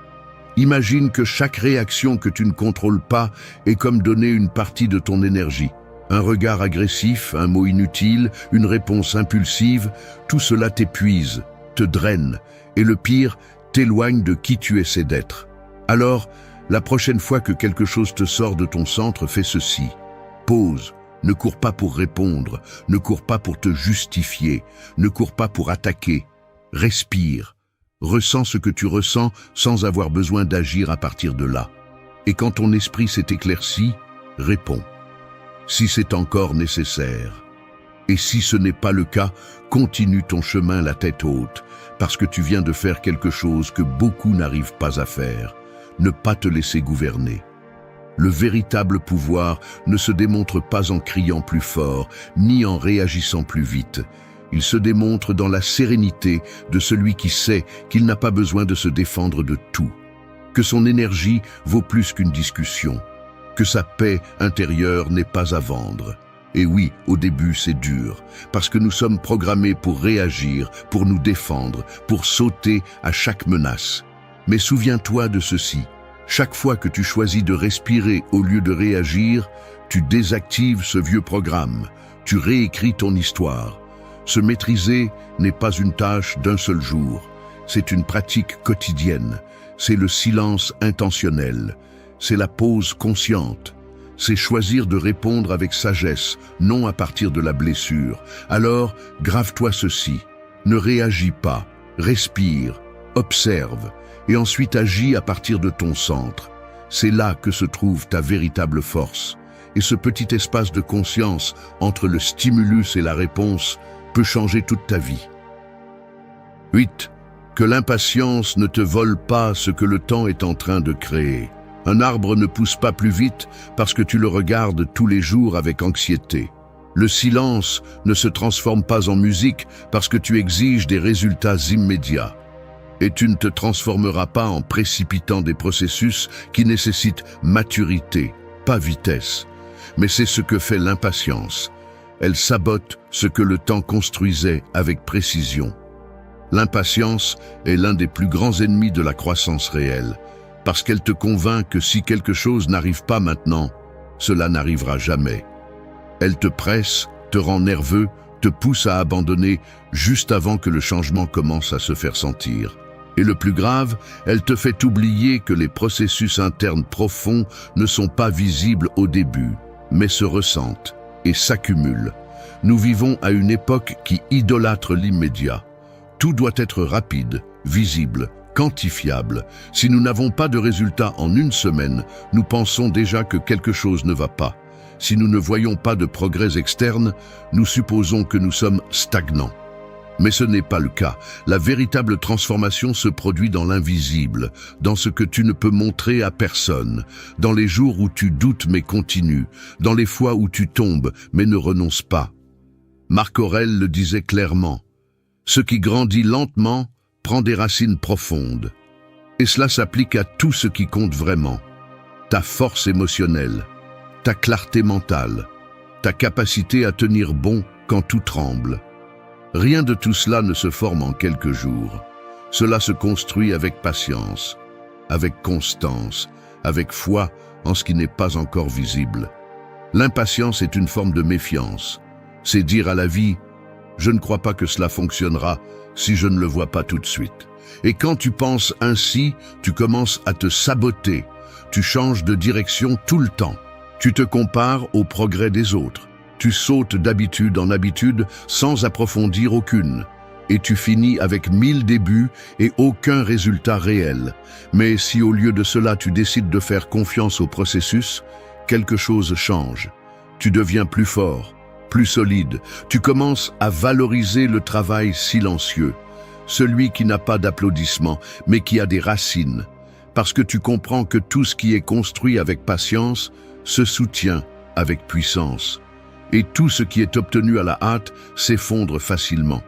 Imagine que chaque réaction que tu ne contrôles pas est comme donner une partie de ton énergie. Un regard agressif, un mot inutile, une réponse impulsive, tout cela t'épuise, te draine, et le pire, t'éloigne de qui tu essaies d'être. Alors, la prochaine fois que quelque chose te sort de ton centre, fais ceci. Pause, ne cours pas pour répondre, ne cours pas pour te justifier, ne cours pas pour attaquer. Respire. Ressens ce que tu ressens sans avoir besoin d'agir à partir de là. Et quand ton esprit s'est éclairci, réponds. Si c'est encore nécessaire. Et si ce n'est pas le cas, continue ton chemin la tête haute, parce que tu viens de faire quelque chose que beaucoup n'arrivent pas à faire. Ne pas te laisser gouverner. Le véritable pouvoir ne se démontre pas en criant plus fort, ni en réagissant plus vite. Il se démontre dans la sérénité de celui qui sait qu'il n'a pas besoin de se défendre de tout, que son énergie vaut plus qu'une discussion, que sa paix intérieure n'est pas à vendre. Et oui, au début c'est dur, parce que nous sommes programmés pour réagir, pour nous défendre, pour sauter à chaque menace. Mais souviens-toi de ceci, chaque fois que tu choisis de respirer au lieu de réagir, tu désactives ce vieux programme, tu réécris ton histoire. Se maîtriser n'est pas une tâche d'un seul jour, c'est une pratique quotidienne, c'est le silence intentionnel, c'est la pause consciente, c'est choisir de répondre avec sagesse, non à partir de la blessure. Alors, grave-toi ceci, ne réagis pas, respire, observe, et ensuite agis à partir de ton centre. C'est là que se trouve ta véritable force. Et ce petit espace de conscience entre le stimulus et la réponse peut changer toute ta vie. 8. Que l'impatience ne te vole pas ce que le temps est en train de créer. Un arbre ne pousse pas plus vite parce que tu le regardes tous les jours avec anxiété. Le silence ne se transforme pas en musique parce que tu exiges des résultats immédiats. Et tu ne te transformeras pas en précipitant des processus qui nécessitent maturité, pas vitesse. Mais c'est ce que fait l'impatience. Elle sabote ce que le temps construisait avec précision. L'impatience est l'un des plus grands ennemis de la croissance réelle, parce qu'elle te convainc que si quelque chose n'arrive pas maintenant, cela n'arrivera jamais. Elle te presse, te rend nerveux, te pousse à abandonner juste avant que le changement commence à se faire sentir. Et le plus grave, elle te fait oublier que les processus internes profonds ne sont pas visibles au début, mais se ressentent et s'accumulent. Nous vivons à une époque qui idolâtre l'immédiat. Tout doit être rapide, visible, quantifiable. Si nous n'avons pas de résultats en une semaine, nous pensons déjà que quelque chose ne va pas. Si nous ne voyons pas de progrès externe, nous supposons que nous sommes stagnants. Mais ce n'est pas le cas. La véritable transformation se produit dans l'invisible, dans ce que tu ne peux montrer à personne, dans les jours où tu doutes mais continues, dans les fois où tu tombes mais ne renonces pas. Marc Aurèle le disait clairement, « Ce qui grandit lentement prend des racines profondes. » Et cela s'applique à tout ce qui compte vraiment. Ta force émotionnelle, ta clarté mentale, ta capacité à tenir bon quand tout tremble. Rien de tout cela ne se forme en quelques jours. Cela se construit avec patience, avec constance, avec foi en ce qui n'est pas encore visible. L'impatience est une forme de méfiance. C'est dire à la vie, je ne crois pas que cela fonctionnera si je ne le vois pas tout de suite. Et quand tu penses ainsi, tu commences à te saboter. Tu changes de direction tout le temps. Tu te compares au progrès des autres. Tu sautes d'habitude en habitude sans approfondir aucune. Et tu finis avec 1000 débuts et aucun résultat réel. Mais si au lieu de cela tu décides de faire confiance au processus, quelque chose change. Tu deviens plus fort, plus solide. Tu commences à valoriser le travail silencieux. Celui qui n'a pas d'applaudissements, mais qui a des racines. Parce que tu comprends que tout ce qui est construit avec patience se soutient avec puissance. Et tout ce qui est obtenu à la hâte s'effondre facilement.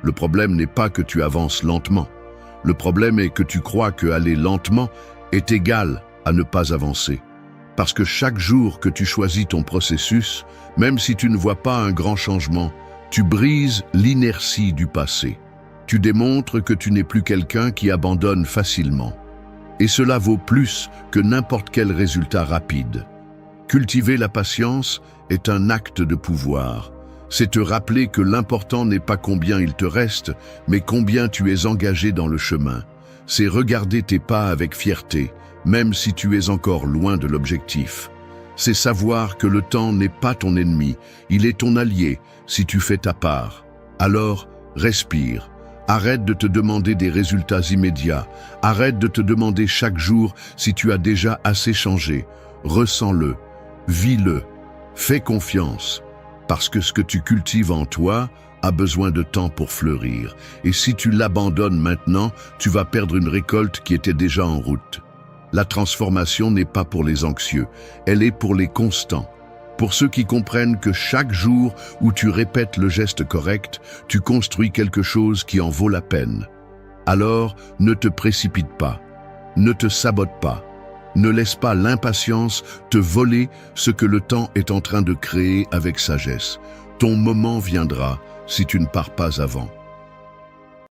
Le problème n'est pas que tu avances lentement. Le problème est que tu crois que aller lentement est égal à ne pas avancer. Parce que chaque jour que tu choisis ton processus, même si tu ne vois pas un grand changement, tu brises l'inertie du passé. Tu démontres que tu n'es plus quelqu'un qui abandonne facilement. Et cela vaut plus que n'importe quel résultat rapide. Cultiver la patience est un acte de pouvoir. C'est te rappeler que l'important n'est pas combien il te reste, mais combien tu es engagé dans le chemin. C'est regarder tes pas avec fierté, même si tu es encore loin de l'objectif. C'est savoir que le temps n'est pas ton ennemi, il est ton allié si tu fais ta part. Alors, respire. Arrête de te demander des résultats immédiats. Arrête de te demander chaque jour si tu as déjà assez changé. Ressens-le, vis-le, fais confiance. Parce que ce que tu cultives en toi a besoin de temps pour fleurir. Et si tu l'abandonnes maintenant, tu vas perdre une récolte qui était déjà en route. La transformation n'est pas pour les anxieux, elle est pour les constants. Pour ceux qui comprennent que chaque jour où tu répètes le geste correct, tu construis quelque chose qui en vaut la peine. Alors, ne te précipite pas, ne te sabote pas, ne laisse pas l'impatience te voler ce que le temps est en train de créer avec sagesse. Ton moment viendra si tu ne pars pas avant.